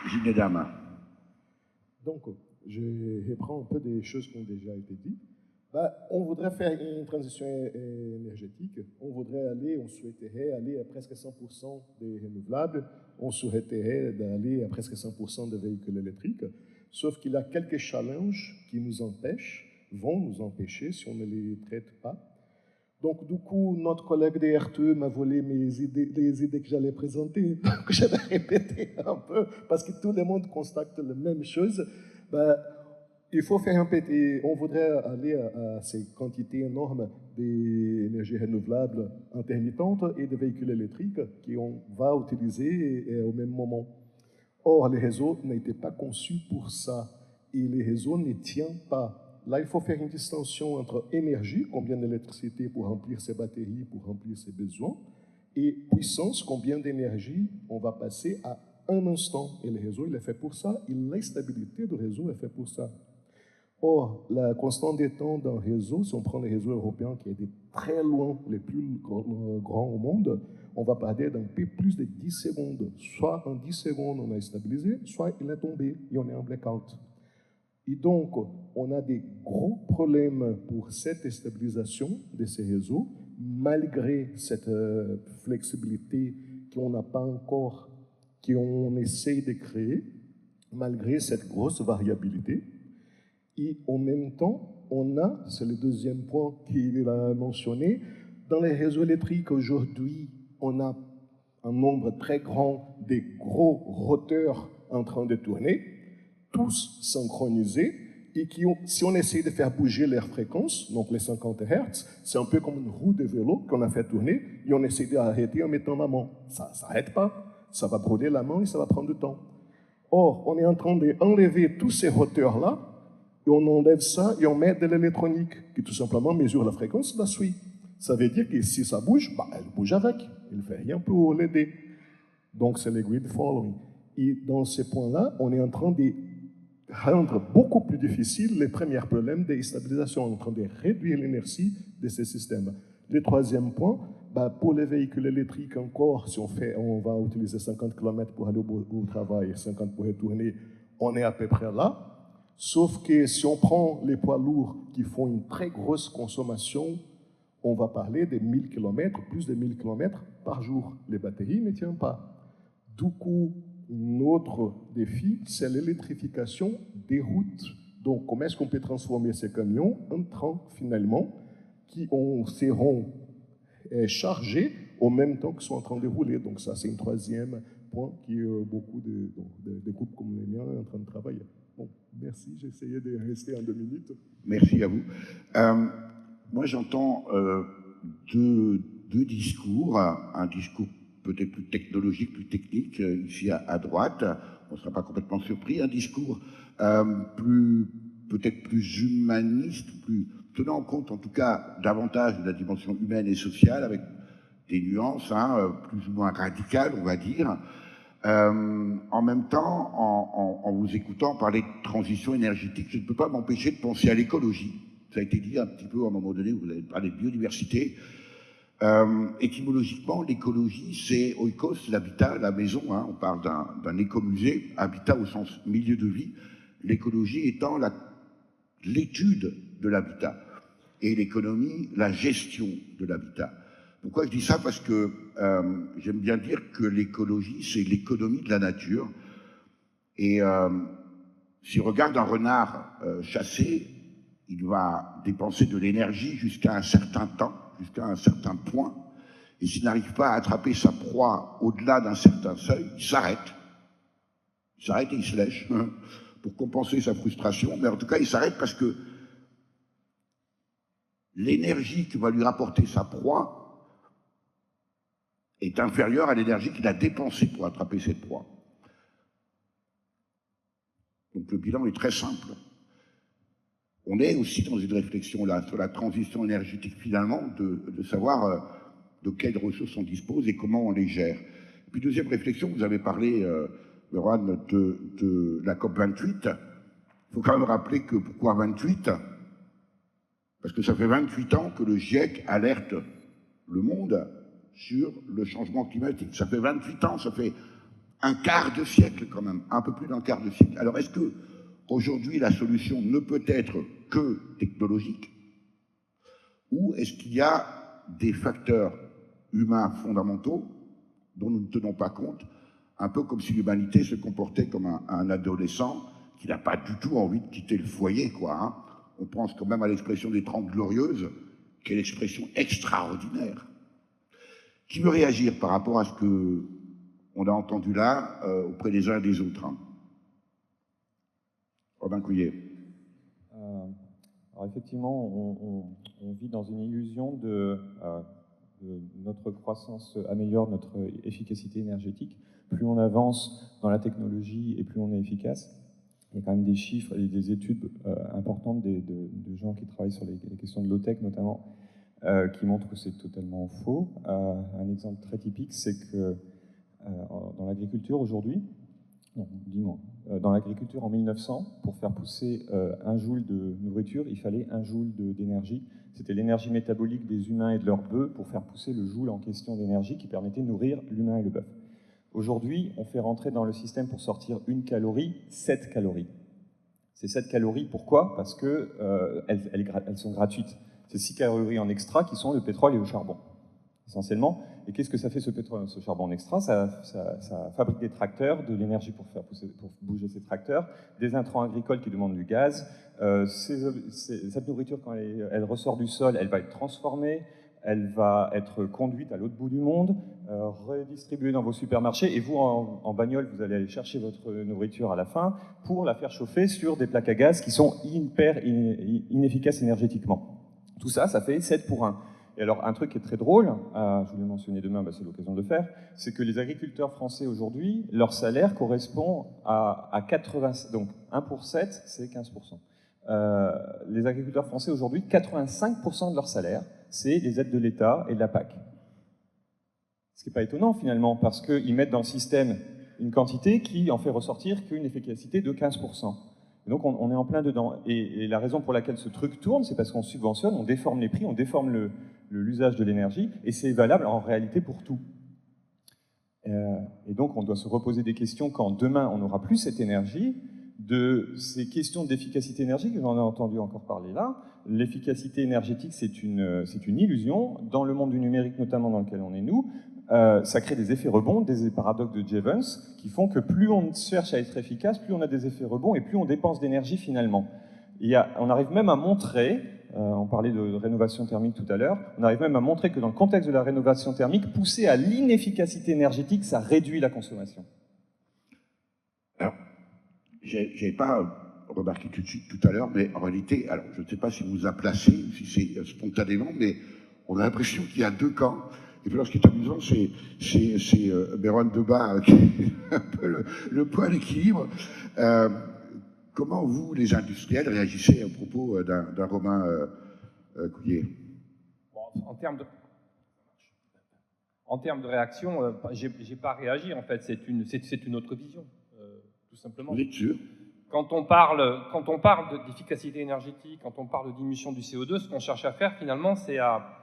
Gilles Nedama. Donc, je reprends un peu des choses qui ont déjà été dites. On voudrait faire une transition énergétique, on souhaiterait aller à presque 100% des renouvelables, on souhaiterait aller à presque 100% de véhicules électriques, sauf qu'il y a quelques challenges qui nous empêchent, vont nous empêcher si on ne les traite pas. Donc, du coup, notre collègue des RTE m'a volé les idées que j'allais présenter, donc je vais répéter un peu, parce que tout le monde constate la même chose. Il faut faire un PT. On voudrait aller à ces quantités énormes d'énergie renouvelable intermittente et de véhicules électriques qu'on va utiliser au même moment. Or, les réseaux n'étaient pas conçus pour ça et les réseaux ne tiennent pas. Là, il faut faire une distinction entre énergie, combien d'électricité pour remplir ses batteries, pour remplir ses besoins, et puissance, combien d'énergie on va passer à un instant. Et le réseau, il est fait pour ça, et l'instabilité du réseau est fait pour ça. Or, la constante des temps d'un réseau, si on prend le réseau européen qui est de très loin les plus grands au monde, on va parler d'un peu plus de 10 secondes. Soit en 10 secondes, on a stabilisé, soit il est tombé et on est en blackout. Et donc, on a des gros problèmes pour cette stabilisation de ces réseaux, malgré cette flexibilité qu'on n'a pas encore, qu'on essaye de créer, malgré cette grosse variabilité. Et en même temps, on a, c'est le deuxième point qu'il a mentionné, dans les réseaux électriques aujourd'hui, on a un nombre très grand de gros roteurs en train de tourner, tous synchronisés, et qui ont, si on essaie de faire bouger leur fréquence, donc les 50 Hz, c'est un peu comme une roue de vélo qu'on a fait tourner, et on essaie d'arrêter en mettant la main. Ça ne s'arrête pas, ça va brûler la main et ça va prendre du temps. Or, on est en train d'enlever tous ces roteurs-là, et on enlève ça et on met de l'électronique qui tout simplement mesure la fréquence de la suie. Ça veut dire que si ça bouge, elle bouge avec. Elle ne fait rien pour l'aider. Donc c'est le grid following. Et dans ces points-là, on est en train de rendre beaucoup plus difficile les premiers problèmes de stabilisation. On est en train de réduire l'inertie de ces systèmes. Le troisième point, pour les véhicules électriques encore, si on va utiliser 50 km pour aller au travail et 50 pour retourner, on est à peu près là. Sauf que si on prend les poids lourds qui font une très grosse consommation, on va parler de 1000 km, plus de 1000 km par jour. Les batteries ne tiennent pas. Du coup, notre défi, c'est l'électrification des routes. Donc, comment est-ce qu'on peut transformer ces camions en trains, finalement, qui seront chargés au même temps qu'ils sont en train de rouler. Donc ça, c'est un troisième point qui beaucoup de groupes comme les miens sont en train de travailler. Bon, merci, j'ai essayé de rester en 2 minutes. Merci à vous. Moi, j'entends deux discours. Un discours peut-être plus technologique, plus technique, ici à droite. On ne sera pas complètement surpris. Un discours peut-être plus humaniste, tenant compte en tout cas davantage de la dimension humaine et sociale, avec des nuances plus ou moins radicales, on va dire. En même temps, en vous écoutant parler de transition énergétique, je ne peux pas m'empêcher de penser à l'écologie. Ça a été dit un petit peu à un moment donné, vous avez parlé de biodiversité. Étymologiquement, l'écologie, c'est oikos, l'habitat, la maison. On parle d'un écomusée, habitat au sens milieu de vie. L'écologie étant l'étude de l'habitat et l'économie, la gestion de l'habitat. Pourquoi je dis ça? Parce que j'aime bien dire que l'écologie, c'est l'économie de la nature. Et si on regarde un renard chassé, il va dépenser de l'énergie jusqu'à un certain temps, jusqu'à un certain point. Et s'il n'arrive pas à attraper sa proie au-delà d'un certain seuil, il s'arrête. Il s'arrête et il se lèche pour compenser sa frustration. Mais en tout cas, il s'arrête parce que l'énergie que va lui rapporter sa proie est inférieure à l'énergie qu'il a dépensée pour attraper cette proie. Donc le bilan est très simple. On est aussi dans une réflexion là sur la transition énergétique finalement, de savoir de quelles ressources on dispose et comment on les gère. Et puis deuxième réflexion, vous avez parlé, Laurent, de la COP28. Il faut quand même rappeler que pourquoi 28 ? Parce que ça fait 28 ans que le GIEC alerte le monde sur le changement climatique. Ça fait 28 ans, ça fait un quart de siècle quand même, un peu plus d'un quart de siècle. Alors est-ce que aujourd'hui la solution ne peut être que technologique, ou est-ce qu'il y a des facteurs humains fondamentaux dont nous ne tenons pas compte, un peu comme si l'humanité se comportait comme un adolescent qui n'a pas du tout envie de quitter le foyer, quoi. On pense quand même à l'expression des 30 Glorieuses, qui est l'expression extraordinaire. Qui veut réagir par rapport à ce qu'on a entendu là auprès des uns et des autres? Robin Couillet. Alors effectivement, on vit dans une illusion de notre croissance améliore notre efficacité énergétique. Plus on avance dans la technologie et plus on est efficace. Il y a quand même des chiffres et des études importantes de gens qui travaillent sur les questions de low-tech notamment, qui montrent que c'est totalement faux. Un exemple très typique, c'est que dans l'agriculture aujourd'hui, dans l'agriculture en 1900, pour faire pousser 1 joule de nourriture, il fallait 1 joule d'énergie. C'était l'énergie métabolique des humains et de leurs bœufs pour faire pousser le joule en question d'énergie qui permettait de nourrir l'humain et le bœuf. Aujourd'hui, on fait rentrer dans le système pour sortir 1 calorie, 7 calories. Ces 7 calories, pourquoi? Parce qu'elles sont gratuites. C'est 6 calories en extra qui sont le pétrole et le charbon, essentiellement. Et qu'est-ce que ça fait ce pétrole, ce charbon en extra? Ça fabrique des tracteurs, de l'énergie pour bouger ces tracteurs, des intrants agricoles qui demandent du gaz. Cette nourriture, quand elle ressort du sol, elle va être transformée, elle va être conduite à l'autre bout du monde, redistribuée dans vos supermarchés, et vous, en bagnole, vous allez aller chercher votre nourriture à la fin pour la faire chauffer sur des plaques à gaz qui sont hyper inefficaces énergétiquement. Tout ça, ça fait 7 pour 1. Et alors, un truc qui est très drôle, je vais le mentionner demain, c'est l'occasion de le faire, c'est que les agriculteurs français aujourd'hui, leur salaire correspond à 80... Donc, 1 pour 7, c'est 15%. Les agriculteurs français aujourd'hui, 85% de leur salaire, c'est les aides de l'État et de la PAC. Ce qui n'est pas étonnant finalement, parce qu'ils mettent dans le système une quantité qui en fait ressortir qu'une efficacité de 15%. Et donc on est en plein dedans. Et la raison pour laquelle ce truc tourne, c'est parce qu'on subventionne, on déforme les prix, on déforme l'usage de l'énergie, et c'est valable en réalité pour tout. Et donc on doit se reposer des questions quand demain on n'aura plus cette énergie, de ces questions d'efficacité énergétique, j'en ai entendu encore parler là. L'efficacité énergétique, c'est une illusion. Dans le monde du numérique, notamment dans lequel on est nous, ça crée des effets rebonds, des paradoxes de Jevons, qui font que plus on cherche à être efficace, plus on a des effets rebonds et plus on dépense d'énergie finalement. On arrive même à montrer, on parlait de rénovation thermique tout à l'heure, on arrive même à montrer que dans le contexte de la rénovation thermique, pousser à l'inefficacité énergétique, ça réduit la consommation. Alors, j'avais pas remarqué tout de suite tout à l'heure, mais en réalité, alors je ne sais pas si vous a placé, si c'est spontanément, mais on a l'impression qu'il y a 2 camps. Et puis alors, ce qui est amusant, c'est Béroine Debat qui est un peu le point d'équilibre. Comment vous, les industriels, réagissez à propos d'un Romain Couillet. Bon, en termes de réaction, j'ai pas réagi en fait. C'est une autre vision, tout simplement. Vous êtes sûr? Quand on parle d'efficacité énergétique, quand on parle de diminution du CO2, ce qu'on cherche à faire finalement, c'est à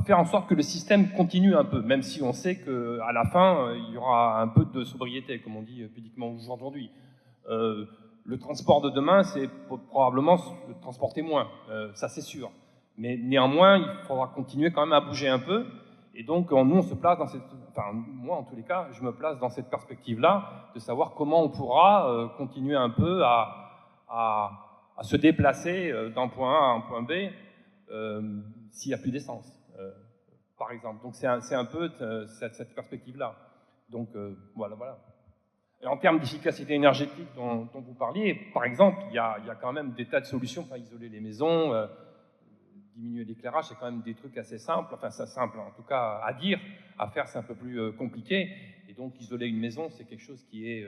faire en sorte que le système continue un peu, même si on sait qu'à la fin, il y aura un peu de sobriété, comme on dit pudiquement aujourd'hui. Le transport de demain, c'est probablement transporter moins, ça c'est sûr. Mais néanmoins, il faudra continuer quand même à bouger un peu. Et donc, nous, on se place dans cette... Enfin, moi, en tous les cas, je me place dans cette perspective-là, de savoir comment on pourra continuer un peu à se déplacer d'un point A à un point B s'il n'y a plus d'essence, par exemple. Donc, c'est un peu cette perspective-là. Donc, voilà. Et en termes d'efficacité énergétique dont vous parliez, par exemple, il y a quand même des tas de solutions pour isoler les maisons, diminuer l'éclairage, c'est quand même des trucs assez simples, enfin c'est simple en tout cas à dire, à faire c'est un peu plus compliqué, et donc isoler une maison c'est quelque chose qui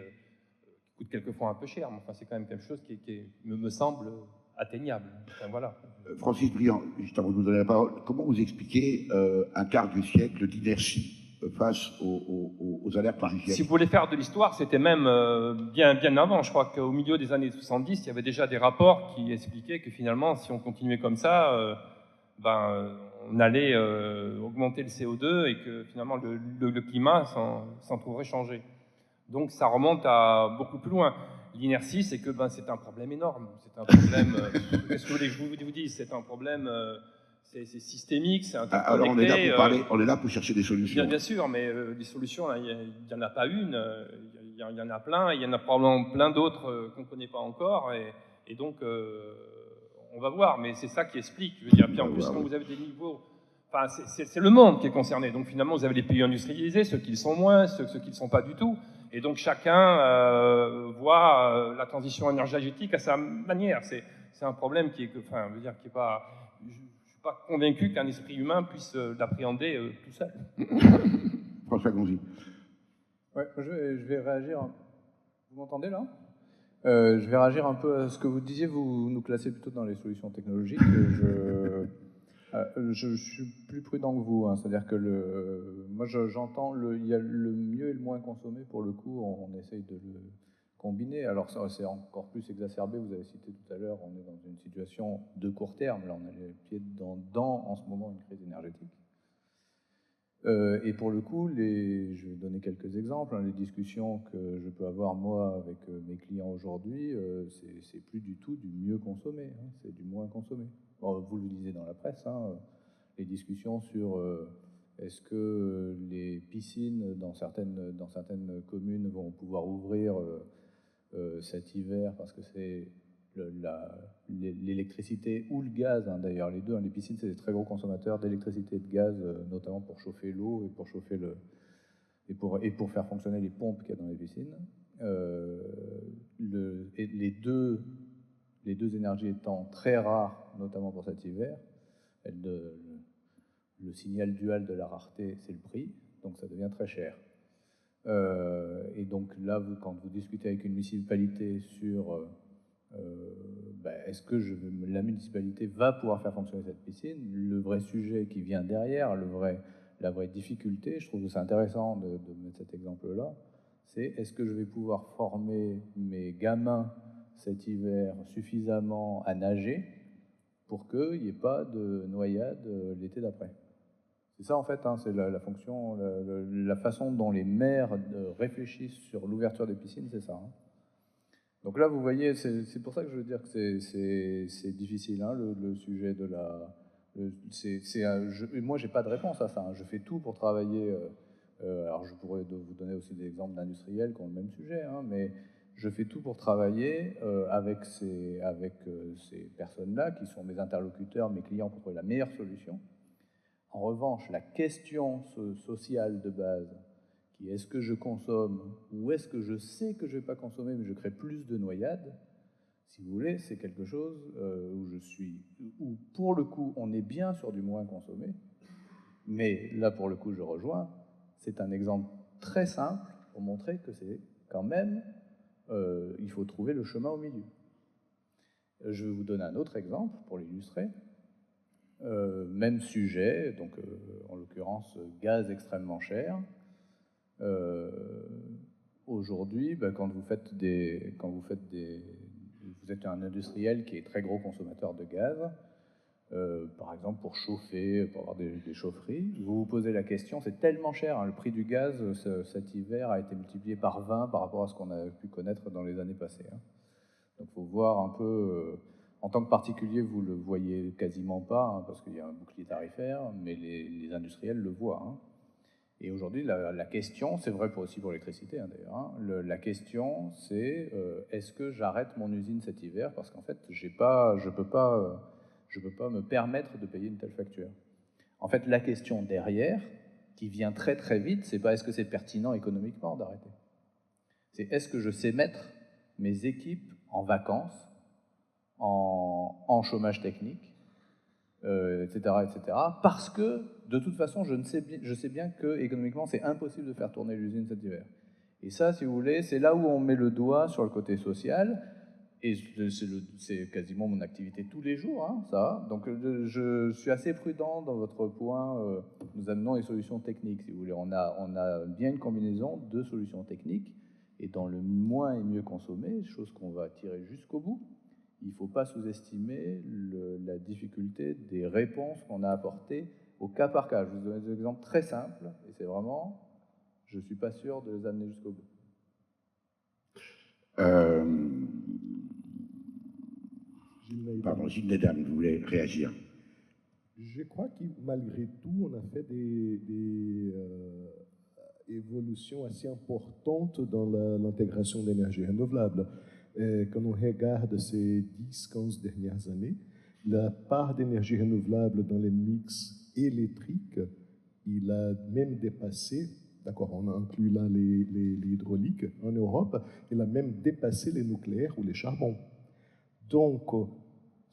coûte quelquefois un peu cher, mais enfin c'est quand même quelque chose qui me semble atteignable. Enfin, voilà. Francis Briand, juste avant de vous donner la parole, comment vous expliquez un quart du siècle d'inertie face aux alertes indicielles? Si vous voulez faire de l'histoire, c'était même bien avant. Je crois qu'au milieu des années 70, il y avait déjà des rapports qui expliquaient que finalement, si on continuait comme ça, on allait augmenter le CO2 et que finalement le climat s'en trouverait changé. Donc ça remonte à beaucoup plus loin. L'inertie, c'est que c'est un problème énorme. C'est un problème. Qu'est-ce que vous voulez que je vous dise? C'est un problème. C'est systémique, c'est interconnecté. Alors on est là pour parler, on est là pour chercher des solutions. Bien sûr, mais des solutions, il n'y en a pas une, il y en a plein, il y en a probablement plein d'autres qu'on ne connaît pas encore, et donc on va voir, mais c'est ça qui explique. Je veux dire, puis en plus, quand vous avez des niveaux, enfin, c'est le monde qui est concerné, donc finalement vous avez les pays industrialisés, ceux qui le sont moins, ceux qui ne le sont pas du tout, et donc chacun voit la transition énergétique à sa manière. C'est un problème qui est pas... Je ne suis pas convaincu qu'un esprit humain puisse l'appréhender tout seul. François Gonzi. Ouais, je vais réagir. Vous m'entendez là? Je vais réagir un peu à ce que vous disiez. Vous nous classez plutôt dans les solutions technologiques. Je suis plus prudent que vous. Hein, c'est-à-dire que moi, j'entends il y a le mieux et le moins consommé. Pour le coup, on essaye de le combiner. Alors c'est encore plus exacerbé, vous avez cité tout à l'heure, on est dans une situation de court terme, là on a les pieds dans en ce moment une crise énergétique. Et pour le coup, je vais donner quelques exemples, les discussions que je peux avoir moi avec mes clients aujourd'hui, c'est plus du tout du mieux consommé, hein, c'est du moins consommé. Bon, vous le lisez dans la presse, hein, les discussions sur est-ce que les piscines dans certaines communes vont pouvoir ouvrir cet hiver, parce que c'est l'électricité ou le gaz, hein, d'ailleurs les deux, hein, les piscines c'est des très gros consommateurs d'électricité et de gaz, notamment pour chauffer l'eau et pour chauffer et pour faire fonctionner les pompes qu'il y a dans les piscines. Les deux énergies étant très rares, notamment pour cet hiver, le signal dual de la rareté, c'est le prix, donc ça devient très cher. Et donc là, quand vous discutez avec une municipalité sur est-ce que la municipalité va pouvoir faire fonctionner cette piscine, le vrai sujet qui vient derrière, la vraie difficulté, je trouve que c'est intéressant de mettre cet exemple-là, c'est est-ce que je vais pouvoir former mes gamins cet hiver suffisamment à nager pour qu'il n'y ait pas de noyade l'été d'après. C'est ça en fait, hein, c'est la fonction, la façon dont les maires réfléchissent sur l'ouverture des piscines, c'est ça. Hein. Donc là, vous voyez, c'est pour ça que je veux dire que c'est difficile, hein, le sujet de la... moi, j'ai pas de réponse à ça. Hein. Je fais tout pour travailler... alors, je pourrais vous donner aussi des exemples d'industriels qui ont le même sujet, hein, mais je fais tout pour travailler avec ces personnes-là, qui sont mes interlocuteurs, mes clients, pour trouver la meilleure solution. En revanche, la question sociale de base, qui est-ce que je consomme ou est-ce que je sais que je ne vais pas consommer mais je crée plus de noyades, si vous voulez, c'est quelque chose où pour le coup on est bien sur du moins consommé, mais là pour le coup je rejoins, c'est un exemple très simple pour montrer que c'est quand même, il faut trouver le chemin au milieu. Je vais vous donner un autre exemple pour l'illustrer. Même sujet, donc en l'occurrence gaz extrêmement cher. Aujourd'hui, quand vous êtes un industriel qui est très gros consommateur de gaz, par exemple pour chauffer, pour avoir des chaufferies, vous vous posez la question, c'est tellement cher, hein, le prix du gaz cet hiver a été multiplié par 20 par rapport à ce qu'on a pu connaître dans les années passées. Hein. Donc il faut voir un peu, en tant que particulier, vous ne le voyez quasiment pas, hein, parce qu'il y a un bouclier tarifaire, mais les industriels le voient. Hein. Et aujourd'hui, la question, c'est vrai aussi pour l'électricité hein, d'ailleurs, hein, la question c'est est-ce que j'arrête mon usine cet hiver parce qu'en fait, je ne peux pas me permettre de payer une telle facture. En fait, la question derrière, qui vient très très vite, c'est pas est-ce que c'est pertinent économiquement d'arrêter. C'est est-ce que je sais mettre mes équipes en vacances, en chômage technique, etc., etc., parce que, de toute façon, je sais bien que, économiquement, c'est impossible de faire tourner l'usine cet hiver. Et ça, si vous voulez, c'est là où on met le doigt sur le côté social, et c'est quasiment mon activité tous les jours, hein, ça. Donc, je suis assez prudent dans votre point, nous amenons les solutions techniques, si vous voulez. On a bien une combinaison de solutions techniques, et dans le moins et mieux consommer, chose qu'on va tirer jusqu'au bout, il ne faut pas sous-estimer la difficulté des réponses qu'on a apportées au cas par cas. Je vous donne des exemples très simples, et c'est vraiment, je ne suis pas sûr de les amener jusqu'au bout. Pardon, Gilles Nedam, vous voulez réagir? Je crois que malgré tout, on a fait des évolutions assez importantes dans l'intégration d'énergie renouvelable. Quand on regarde ces 10-15 dernières années, la part d'énergie renouvelable dans les mix électriques, il a même dépassé, d'accord, on a inclus là l'hydraulique en Europe, il a même dépassé les nucléaires ou les charbons. Donc,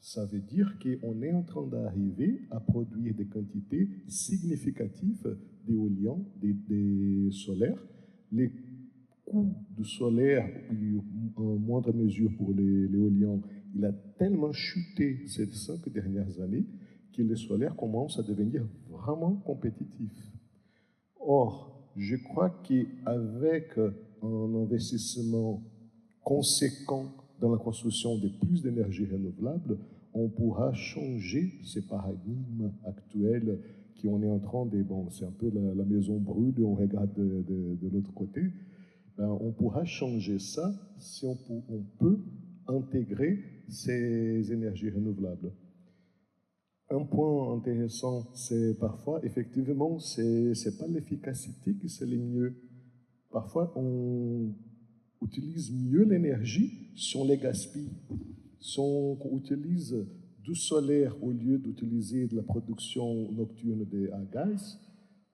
ça veut dire qu'on est en train d'arriver à produire des quantités significatives d'éolien, des solaires. Les coûts du solaire, en moindre mesure pour l'éolien, il a tellement chuté ces 5 dernières années que les solaires commencent à devenir vraiment compétitifs. Or, je crois qu'avec un investissement conséquent dans la construction de plus d'énergie renouvelable, on pourra changer ces paradigmes actuels qui on est en train de... Bon, c'est un peu la maison brûle et on regarde de l'autre côté. Ben, on pourra changer ça si on peut intégrer ces énergies renouvelables. Un point intéressant, c'est parfois, effectivement, c'est pas l'efficacité qui c'est le mieux. Parfois, on utilise mieux l'énergie si on les gaspille. Si on utilise du solaire au lieu d'utiliser de la production nocturne à gaz,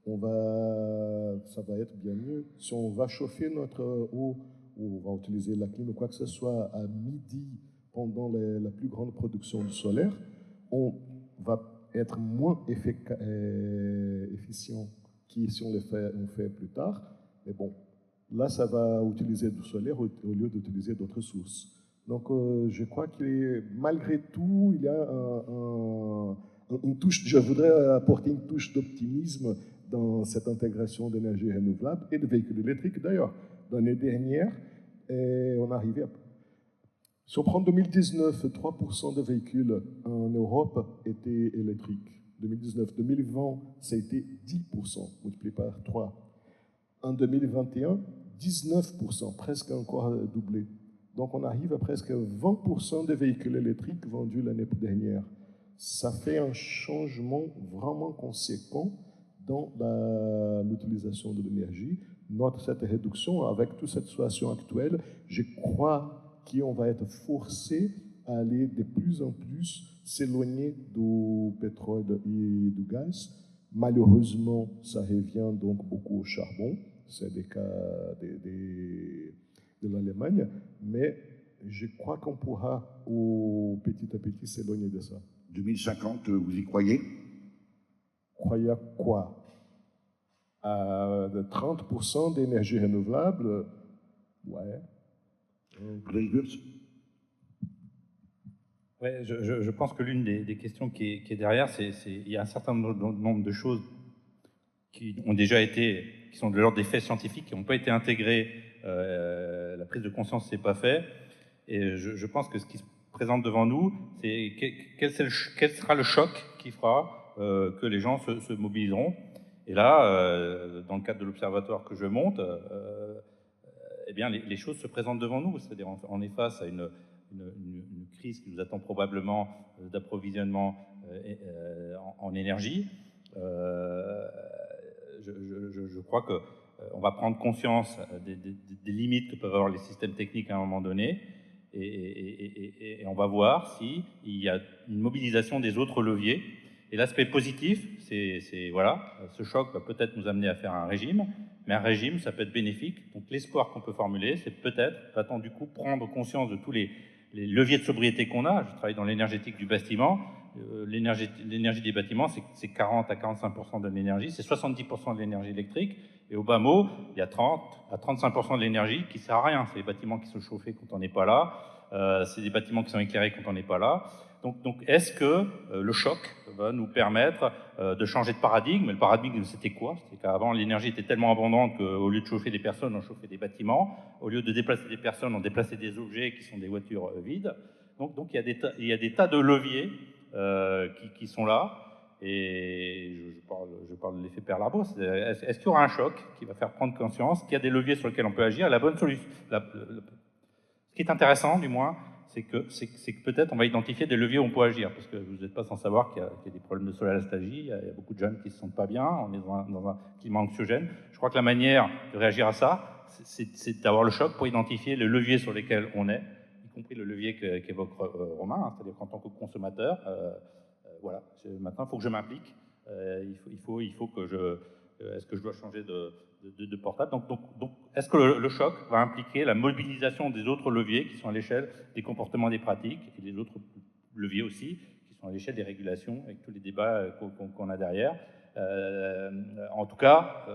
ça va être bien mieux. Si on va chauffer notre eau ou on va utiliser la clim ou quoi que ce soit à midi pendant la plus grande production du solaire, on va être moins efficient que si on fait plus tard. Mais bon, là, ça va utiliser du solaire au lieu d'utiliser d'autres sources. Donc, je crois que malgré tout, il y a une touche, je voudrais apporter une touche d'optimisme dans cette intégration d'énergie renouvelable et de véhicules électriques. D'ailleurs, l'année dernière, on arrivait à... Si on prend 2019, 3% de véhicules en Europe étaient électriques. 2019, 2020, ça a été 10%, multiplié par 3. En 2021, 19%, presque encore doublé. Donc on arrive à presque 20% de véhicules électriques vendus l'année dernière. Ça fait un changement vraiment conséquent dans l'utilisation de l'énergie. Cette réduction, avec toute cette situation actuelle, je crois qu'on va être forcé à aller de plus en plus s'éloigner du pétrole et du gaz. Malheureusement, ça revient donc beaucoup au charbon. C'est le cas de l'Allemagne, mais je crois qu'on pourra petit à petit s'éloigner de ça. 2050, vous y croyez? Croyez à quoi? À de 30% d'énergie renouvelable? Ouais. Ouais, je pense que l'une des questions qui est derrière, il y a un certain nombre de choses qui ont déjà été, qui sont de l'ordre des faits scientifiques, qui n'ont pas été intégrées. La prise de conscience s'est pas fait. Et je pense que ce qui se présente devant nous, c'est quel sera le choc qui fera que les gens se mobiliseront. Et là, dans le cadre de l'observatoire que je monte, eh bien, les choses se présentent devant nous. C'est-à-dire, on est face à une crise qui nous attend probablement d'approvisionnement en énergie. Je crois qu'on va prendre conscience des limites que peuvent avoir les systèmes techniques à un moment donné, et on va voir s'il y a une mobilisation des autres leviers. Et l'aspect positif, c'est voilà, ce choc va peut-être nous amener à faire un régime, mais un régime, ça peut être bénéfique. Donc l'espoir qu'on peut formuler, c'est peut-être, va-t-on du coup prendre conscience de tous les leviers de sobriété qu'on a. Je travaille dans l'énergétique du bâtiment. L'énergie des bâtiments, c'est 40 à 45% de l'énergie, c'est 70% de l'énergie électrique. Et au bas mot, il y a 30 à 35% de l'énergie qui ne sert à rien. C'est les bâtiments qui sont chauffés quand on n'est pas là. C'est des bâtiments qui sont éclairés quand on n'est pas là. Donc est-ce que le choc va nous permettre de changer de paradigme? Le paradigme, c'était quoi? C'était qu'avant, l'énergie était tellement abondante qu'au lieu de chauffer des personnes, on chauffait des bâtiments. Au lieu de déplacer des personnes, on déplaçait des objets qui sont des voitures vides. Donc il y a des tas de leviers qui sont là. Et je parle de l'effet Pearl Harbor. Est-ce qu'il y aura un choc qui va faire prendre conscience qu'il y a des leviers sur lesquels on peut agir? La bonne solution. Ce qui est intéressant, du moins, c'est que peut-être on va identifier des leviers où on peut agir, parce que vous n'êtes pas sans savoir qu'il y a des problèmes de solastalgie, il y a beaucoup de jeunes qui ne se sentent pas bien, on est dans un climat anxiogène. Je crois que la manière de réagir à ça, c'est d'avoir le choc pour identifier les leviers sur lesquels on est, y compris le levier qu'évoque Romain, hein, c'est-à-dire qu'en tant que consommateur, voilà, maintenant il faut que je m'implique, il faut que est-ce que je dois changer de portable? Donc est-ce que le choc va impliquer la mobilisation des autres leviers qui sont à l'échelle des comportements, des pratiques, et des autres leviers aussi, qui sont à l'échelle des régulations, avec tous les débats qu'on a derrière? En tout cas,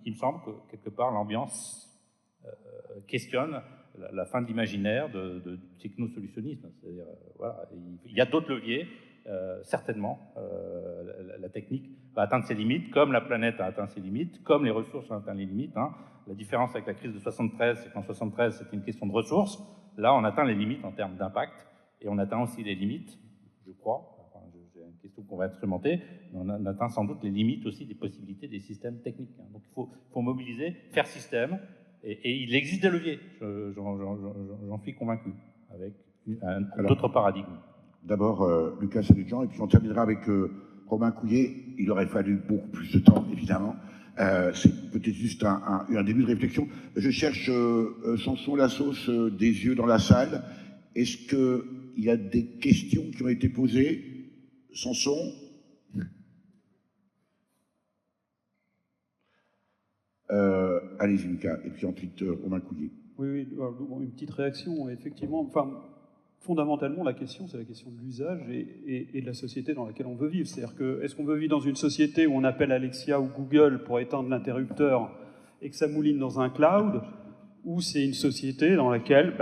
il me semble que quelque part l'ambiance questionne la fin de l'imaginaire du technosolutionnisme. C'est-à-dire, voilà, il y a d'autres leviers. Certainement, la technique va atteindre ses limites, comme la planète a atteint ses limites, comme les ressources ont atteint les limites. Hein. La différence avec la crise de 73, c'est qu'en 73, c'était une question de ressources. Là, on atteint les limites en termes d'impact, et on atteint aussi les limites, je crois, enfin, c'est une question qu'on va instrumenter, mais on atteint sans doute les limites aussi des possibilités des systèmes techniques. Hein. Donc il faut mobiliser, faire système, et il existe des leviers, j'en suis convaincu, avec d'autres paradigmes. D'abord, Lucas Saludjan, et puis on terminera avec Romain Couillet. Il aurait fallu beaucoup plus de temps, évidemment. C'est peut-être juste un début de réflexion. Je cherche Samson Lassos des yeux dans la salle. Est-ce qu'il y a des questions qui ont été posées? Samson? Allez-y, Lucas, et puis ensuite Romain Couillet. Oui, une petite réaction, effectivement. Enfin, fondamentalement, la question, c'est la question de l'usage et de la société dans laquelle on veut vivre. C'est-à-dire que, est-ce qu'on veut vivre dans une société où on appelle Alexia ou Google pour éteindre l'interrupteur et que ça mouline dans un cloud, ou c'est une société dans laquelle,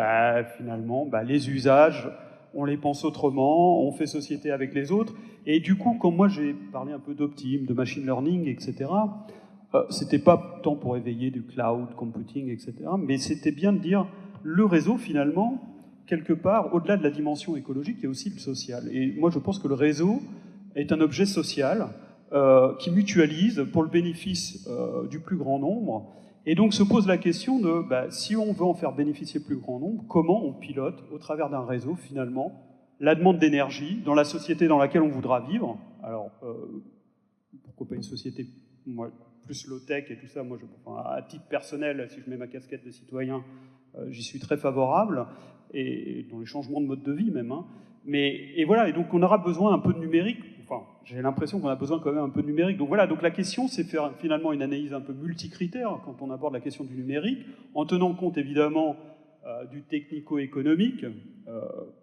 finalement, les usages, on les pense autrement, on fait société avec les autres, et du coup, comme moi j'ai parlé un peu d'Optim, de machine learning, etc., c'était pas tant pour éveiller du cloud computing, etc., mais c'était bien de dire, le réseau, finalement, quelque part, au-delà de la dimension écologique, il y a aussi le social. Et moi, je pense que le réseau est un objet social qui mutualise pour le bénéfice du plus grand nombre. Et donc se pose la question de, si on veut en faire bénéficier le plus grand nombre, comment on pilote, au travers d'un réseau, finalement, la demande d'énergie dans la société dans laquelle on voudra vivre. Alors, pourquoi pas une société plus low-tech et tout ça, moi, à titre personnel, si je mets ma casquette de citoyen, j'y suis très favorable, et dans les changements de mode de vie même. Hein. Et voilà, et donc on aura besoin un peu de numérique, enfin, j'ai l'impression qu'on a besoin quand même un peu de numérique. Donc voilà, donc la question, c'est faire finalement une analyse un peu multicritère quand on aborde la question du numérique, en tenant compte évidemment du technico-économique,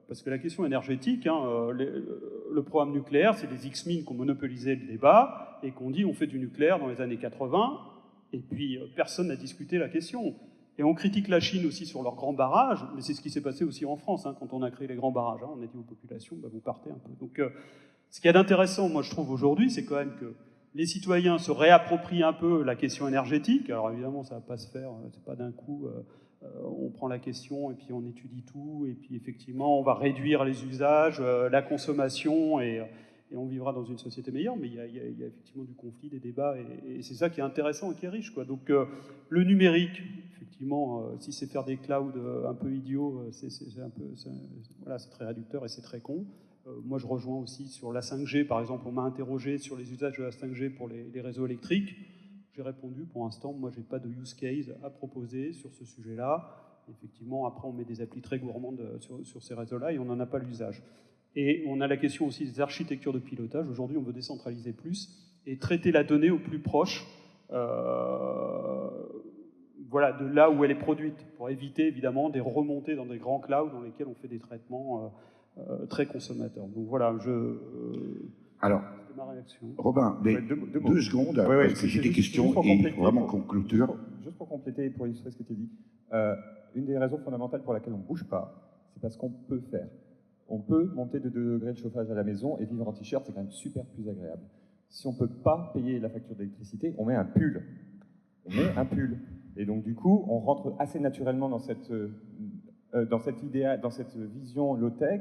parce que la question énergétique, le programme nucléaire, c'est les X-Mines qui ont monopolisé le débat, et qu'on dit on fait du nucléaire dans les années 80, et puis personne n'a discuté la question. Et on critique la Chine aussi sur leurs grands barrages, mais c'est ce qui s'est passé aussi en France, hein, quand on a créé les grands barrages. Hein, on a dit aux populations, bah, vous partez un peu. Donc, ce qu'il y a d'intéressant, moi, je trouve, aujourd'hui, c'est quand même que les citoyens se réapproprient un peu la question énergétique. Alors, évidemment, ça ne va pas se faire, c'est pas d'un coup, on prend la question et puis on étudie tout, et puis effectivement, on va réduire les usages, la consommation, et on vivra dans une société meilleure, mais il y a effectivement du conflit, des débats, et c'est ça qui est intéressant et qui est riche, quoi. Donc, le numérique, effectivement, si c'est faire des clouds un peu idiots, voilà, c'est très réducteur et c'est très con. Moi, je rejoins aussi sur la 5G, par exemple, on m'a interrogé sur les usages de la 5G pour les réseaux électriques. J'ai répondu, pour l'instant, moi, j'ai pas de use case à proposer sur ce sujet-là. Effectivement, après, on met des applis très gourmandes sur ces réseaux-là et on n'en a pas l'usage. Et on a la question aussi des architectures de pilotage. Aujourd'hui, on veut décentraliser plus et traiter la donnée au plus proche, voilà, de là où elle est produite, pour éviter évidemment des remontées dans des grands clouds dans lesquels on fait des traitements très consommateurs. Donc voilà, Alors, c'était ma réaction. Robin, mais Ouais, deux deux secondes, Ouais, parce que j'ai des questions juste pour et compléter, vraiment conclure. Juste pour compléter et pour illustrer ce que tu dis, une des raisons fondamentales pour laquelle on ne bouge pas, c'est parce qu'on peut faire. On peut monter de 2 degrés de chauffage à la maison et vivre en t-shirt, c'est quand même super plus agréable. Si on ne peut pas payer la facture d'électricité, on met un pull. On met un pull. Et donc du coup, on rentre assez naturellement dans cette idéal, dans cette vision low-tech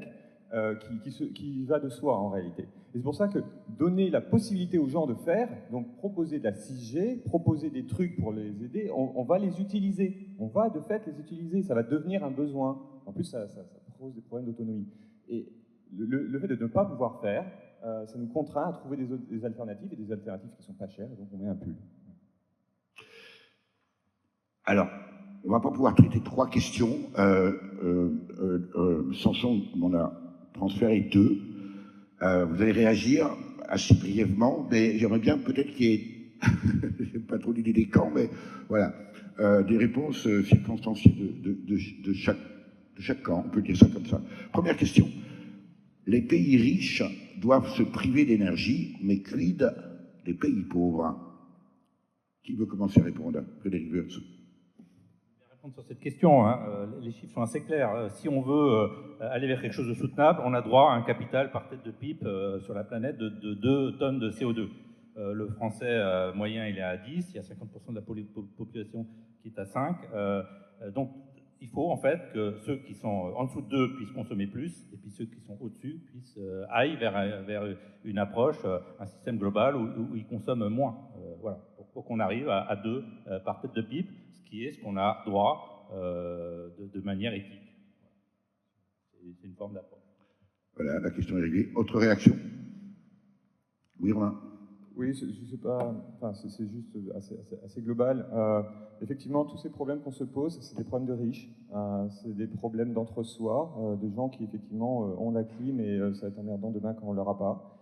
qui va de soi en réalité. Et c'est pour ça que donner la possibilité aux gens de faire, donc proposer de la 6G, proposer des trucs pour les aider, on va les utiliser. On va de fait les utiliser, ça va devenir un besoin. En plus, ça pose des problèmes d'autonomie. Et le fait de ne pas pouvoir faire, ça nous contraint à trouver des alternatives, et des alternatives qui ne sont pas chères, donc on met un pull. Alors, on ne va pas pouvoir traiter 3 questions. Samson m'en a transféré 2. Vous allez réagir assez brièvement, mais j'aimerais bien peut-être qu'il y ait, je n'ai pas trop l'idée des camps, mais voilà, des réponses circonstanciées de chaque camp, on peut dire ça comme ça. Première question. Les pays riches doivent se priver d'énergie, mais quid des pays pauvres? Qui veut commencer à répondre? Frédéric Wurtz. Répondre sur cette question, hein. Les chiffres sont assez clairs. Si on veut aller vers quelque chose de soutenable, on a droit à un capital par tête de pipe sur la planète de 2 tonnes de CO2. Le français moyen, il est à 10, il y a 50% de la population qui est à 5. Donc, il faut en fait que ceux qui sont en dessous de 2 puissent consommer plus, et puis ceux qui sont au-dessus puissent aillent vers une approche, un système global où ils consomment moins. Voilà, pour qu'on arrive à 2 par tête de pipe, qui est ce qu'on a droit de manière éthique. C'est une forme d'approche. Voilà, la question est réglée. Autre réaction? Oui, Romain. Oui, je sais pas, enfin, c'est juste assez global. Effectivement, tous ces problèmes qu'on se pose, c'est des problèmes de riches, c'est des problèmes d'entre-soi, de gens qui effectivement ont la clim et ça va être emmerdant demain quand on ne l'aura pas.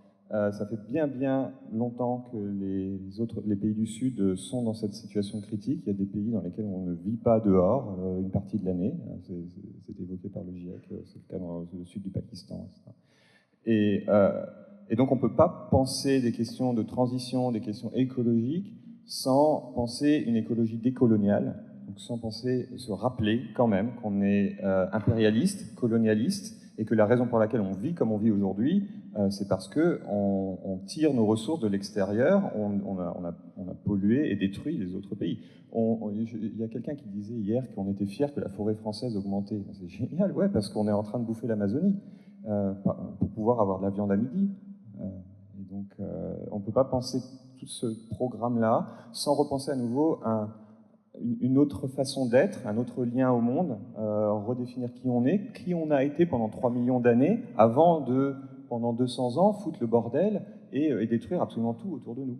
Ça fait bien longtemps que les pays du Sud sont dans cette situation critique. Il y a des pays dans lesquels on ne vit pas dehors une partie de l'année. C'est évoqué par le GIEC, c'est le cas dans le sud du Pakistan, etc. Et donc on ne peut pas penser des questions de transition, des questions écologiques, sans penser une écologie décoloniale, donc sans se rappeler quand même qu'on est impérialiste, colonialiste, et que la raison pour laquelle on vit comme on vit aujourd'hui, c'est parce qu'on tire nos ressources de l'extérieur, on a pollué et détruit les autres pays. Il y a quelqu'un qui disait hier qu'on était fier que la forêt française augmentait. C'est génial, ouais, parce qu'on est en train de bouffer l'Amazonie pour pouvoir avoir de la viande à midi. Et donc, on ne peut pas penser tout ce programme-là sans repenser à nouveau une autre façon d'être, un autre lien au monde, redéfinir qui on est, qui on a été pendant 3 millions d'années, avant de, pendant 200 ans, foutre le bordel et détruire absolument tout autour de nous.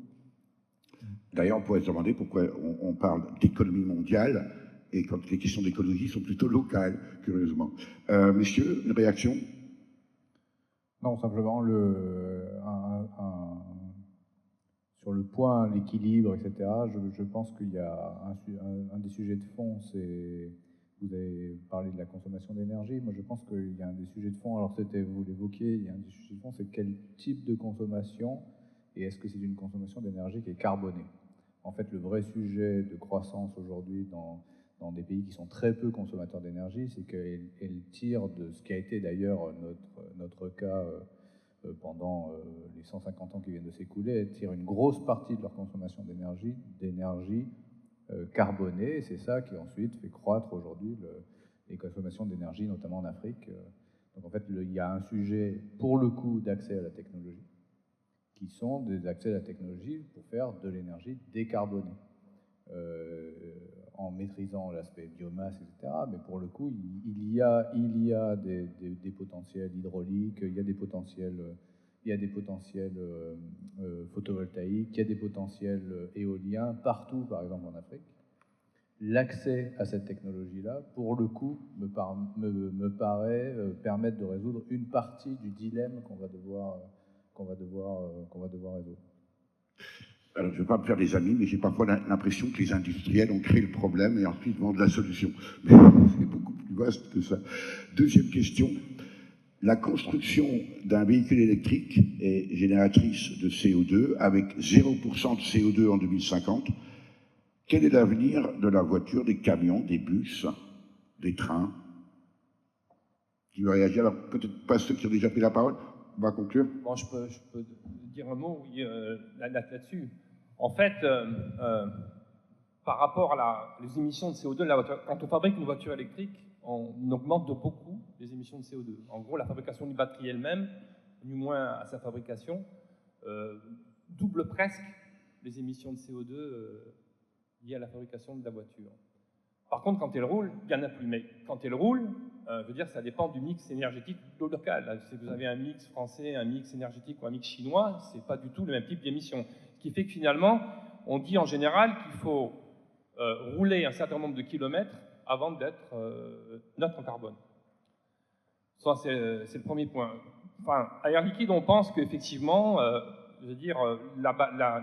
D'ailleurs, on pourrait se demander pourquoi on parle d'économie mondiale et quand les questions d'écologie sont plutôt locales, curieusement. Messieurs, une réaction? Non, simplement sur le point, l'équilibre, etc. Je pense qu'il y a un des sujets de fond, c'est, vous avez parlé de la consommation d'énergie. Moi, je pense qu'il y a un des sujets de fond. Alors, vous l'évoquiez, il y a un des sujets de fond, c'est quel type de consommation et est-ce que c'est une consommation d'énergie qui est carbonée. En fait, le vrai sujet de croissance aujourd'hui dans dans des pays qui sont très peu consommateurs d'énergie, c'est qu'elles tirent de ce qui a été d'ailleurs notre cas pendant les 150 ans qui viennent de s'écouler, elles tirent une grosse partie de leur consommation d'énergie carbonée, et c'est ça qui ensuite fait croître aujourd'hui les consommations d'énergie, notamment en Afrique. Donc en fait, il y a un sujet, pour le coup, d'accès à la technologie, qui sont des accès à la technologie pour faire de l'énergie décarbonée, en maîtrisant l'aspect biomasse, etc. Mais pour le coup, il y a des potentiels hydrauliques, il y a des potentiels photovoltaïques, il y a des potentiels éoliens partout, par exemple en Afrique. L'accès à cette technologie-là, pour le coup, me paraît permettre de résoudre une partie du dilemme qu'on va devoir résoudre. Alors, je ne vais pas me faire des amis, mais j'ai parfois l'impression que les industriels ont créé le problème et ensuite vendent la solution. Mais c'est beaucoup plus vaste que ça. Deuxième question. La construction d'un véhicule électrique est génératrice de CO2 avec 0% de CO2 en 2050. Quel est l'avenir de la voiture, des camions, des bus, des trains? Qui veut réagir? Alors, peut-être pas ceux qui ont déjà pris la parole. On va conclure. Bon, je peux dire un mot oui, là-dessus. En fait, par rapport à les émissions de CO2 de la voiture, quand on fabrique une voiture électrique, on augmente de beaucoup les émissions de CO2. En gros, la fabrication du batterie elle-même, du moins à sa fabrication, double presque les émissions de CO2 liées à la fabrication de la voiture. Par contre, quand elle roule, il n'y en a plus. Mais quand elle roule, je veux dire, ça dépend du mix énergétique local. Si vous avez un mix français, un mix énergétique ou un mix chinois, ce n'est pas du tout le même type d'émission. Ce qui fait que finalement, on dit en général qu'il faut rouler un certain nombre de kilomètres avant d'être neutre en carbone. Ça, c'est le premier point. Enfin, à Air Liquide, on pense qu'effectivement, je veux dire,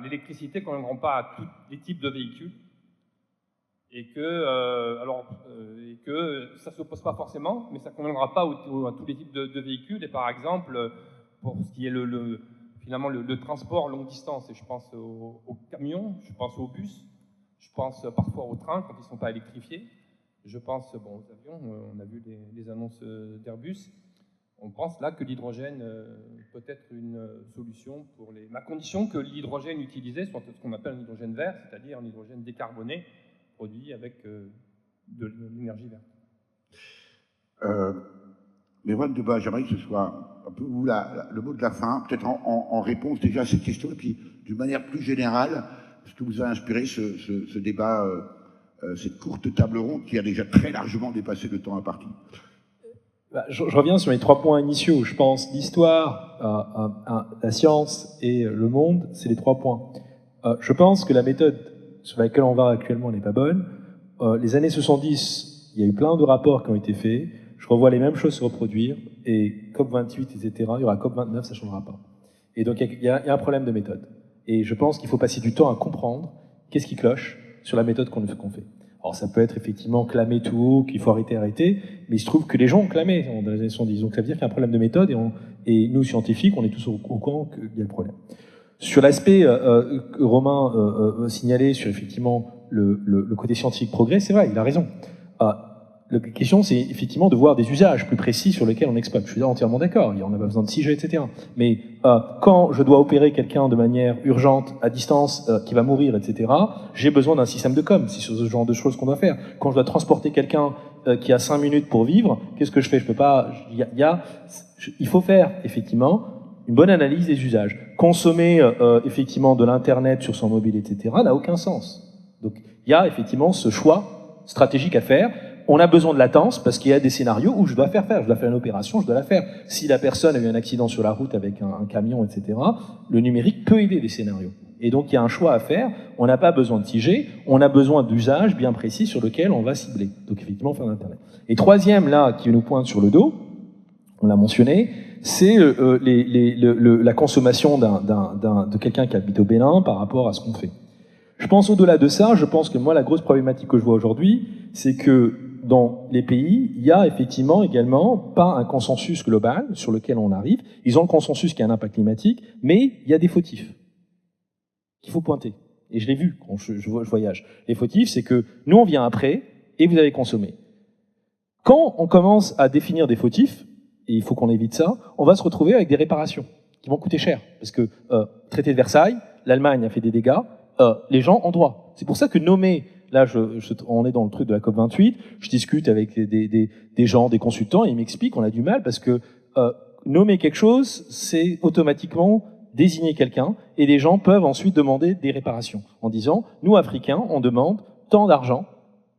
l'électricité ne correspond pas à tous les types de véhicules. Et que ça ne s'oppose pas forcément, mais ça ne conviendra pas à tous les types de véhicules. Et par exemple, pour ce qui est finalement le transport longue distance, et je pense aux camions, je pense aux bus, je pense parfois aux trains quand ils ne sont pas électrifiés, je pense aux avions, on a vu les annonces d'Airbus. On pense là que l'hydrogène peut être une solution à condition que l'hydrogène utilisé soit ce qu'on appelle un hydrogène vert, c'est-à-dire un hydrogène décarboné, produit avec de l'énergie verte. Mehran Deba, j'aimerais que ce soit un peu vous le mot de la fin, peut-être en réponse déjà à cette question, et puis d'une manière plus générale, ce que vous a inspiré ce débat, cette courte table ronde qui a déjà très largement dépassé le temps imparti. Je reviens sur les 3 points initiaux. Je pense l'histoire, la science et le monde, c'est les 3 points. Je pense que la méthode sur laquelle on va actuellement n'est pas bonne. Les années 70, il y a eu plein de rapports qui ont été faits. Je revois les mêmes choses se reproduire. Et COP28, etc., il y aura COP29, ça ne changera pas. Et donc, il y a un problème de méthode. Et je pense qu'il faut passer du temps à comprendre qu'est-ce qui cloche sur la méthode qu'on fait. Alors, ça peut être effectivement clamer tout haut, qu'il faut arrêter, mais il se trouve que les gens ont clamé dans les années 70. Donc, ça veut dire qu'il y a un problème de méthode, et nous, scientifiques, on est tous au courant qu'il y a le problème. Sur l'aspect que Romain signalait sur effectivement le côté scientifique progrès, c'est vrai, il a raison. La question, c'est effectivement de voir des usages plus précis sur lesquels on exploite. Je suis entièrement d'accord, on n'a pas besoin de 6G, etc. Mais quand je dois opérer quelqu'un de manière urgente, à distance, qui va mourir, etc., j'ai besoin d'un système de com. C'est ce genre de choses qu'on doit faire. Quand je dois transporter quelqu'un qui a 5 minutes pour vivre, qu'est-ce que je fais? Je peux pas. Il faut faire, effectivement, une bonne analyse des usages. Consommer effectivement de l'Internet sur son mobile, etc., n'a aucun sens. Donc il y a effectivement ce choix stratégique à faire. On a besoin de latence parce qu'il y a des scénarios où je dois faire une opération, je dois la faire. Si la personne a eu un accident sur la route avec un camion, etc., le numérique peut aider des scénarios. Et donc il y a un choix à faire. On n'a pas besoin de 6G, on a besoin d'usages bien précis sur lesquels on va cibler. Donc effectivement faire l'Internet. Et troisième, là, qui nous pointe sur le dos, on l'a mentionné, c'est la consommation de quelqu'un qui habite au Bénin par rapport à ce qu'on fait. Je pense au-delà de ça, je pense que moi, la grosse problématique que je vois aujourd'hui, c'est que dans les pays, il y a effectivement également pas un consensus global sur lequel on arrive. Ils ont le consensus qu'il y a un impact climatique, mais il y a des fautifs qu'il faut pointer. Et je l'ai vu quand je voyage. Les fautifs, c'est que nous, on vient après, et vous allez consommer. Quand on commence à définir des fautifs, et il faut qu'on évite ça, on va se retrouver avec des réparations qui vont coûter cher. Parce que traité de Versailles, l'Allemagne a fait des dégâts, les gens ont droit. C'est pour ça que nommer, là on est dans le truc de la COP28, je discute avec des gens, des consultants, et ils m'expliquent qu'on a du mal parce que nommer quelque chose, c'est automatiquement désigner quelqu'un, et les gens peuvent ensuite demander des réparations, en disant, nous Africains, on demande tant d'argent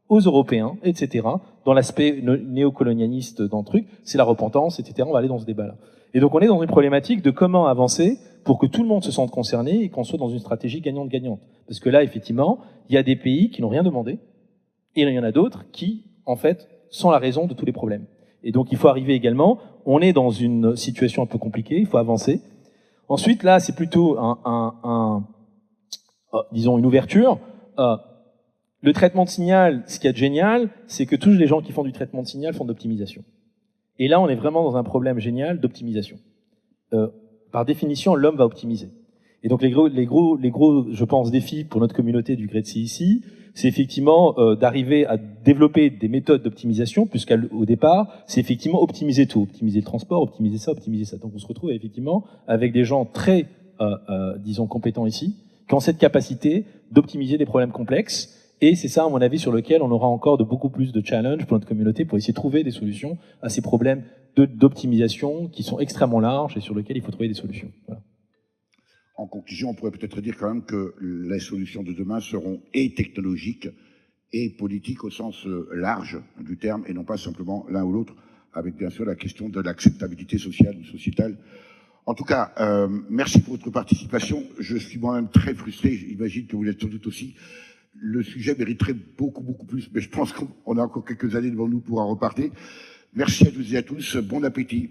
aux Européens, etc. Dans l'aspect néocolonialiste dans le truc, c'est la repentance, etc. On va aller dans ce débat-là. Et donc on est dans une problématique de comment avancer pour que tout le monde se sente concerné et qu'on soit dans une stratégie gagnante-gagnante. Parce que là, effectivement, il y a des pays qui n'ont rien demandé, et il y en a d'autres qui, en fait, sont la raison de tous les problèmes. Et donc il faut arriver également, on est dans une situation un peu compliquée, il faut avancer. Ensuite, là, c'est plutôt disons, une ouverture. Le traitement de signal, ce qu'il y a de génial, c'est que tous les gens qui font du traitement de signal font de l'optimisation. Et là, on est vraiment dans un problème génial d'optimisation. Par définition, l'homme va optimiser. Et donc, les gros, je pense, défis pour notre communauté du GREAT ici, c'est effectivement d'arriver à développer des méthodes d'optimisation, puisqu'au départ, c'est effectivement optimiser tout. Optimiser le transport, optimiser ça, optimiser ça. Donc, on se retrouve effectivement avec des gens très, disons, compétents ici, qui ont cette capacité d'optimiser des problèmes complexes. Et c'est ça, à mon avis, sur lequel on aura encore beaucoup plus de challenges pour notre communauté pour essayer de trouver des solutions à ces problèmes d'optimisation qui sont extrêmement larges et sur lesquels il faut trouver des solutions. Voilà. En conclusion, on pourrait peut-être dire quand même que les solutions de demain seront et technologiques et politiques au sens large du terme, et non pas simplement l'un ou l'autre, avec bien sûr la question de l'acceptabilité sociale ou sociétale. En tout cas, merci pour votre participation. Je suis moi-même très frustré, j'imagine que vous l'êtes sans doute aussi. Le sujet mériterait beaucoup plus, mais je pense qu'on a encore quelques années devant nous pour en reparler. Merci à toutes et à tous, bon appétit.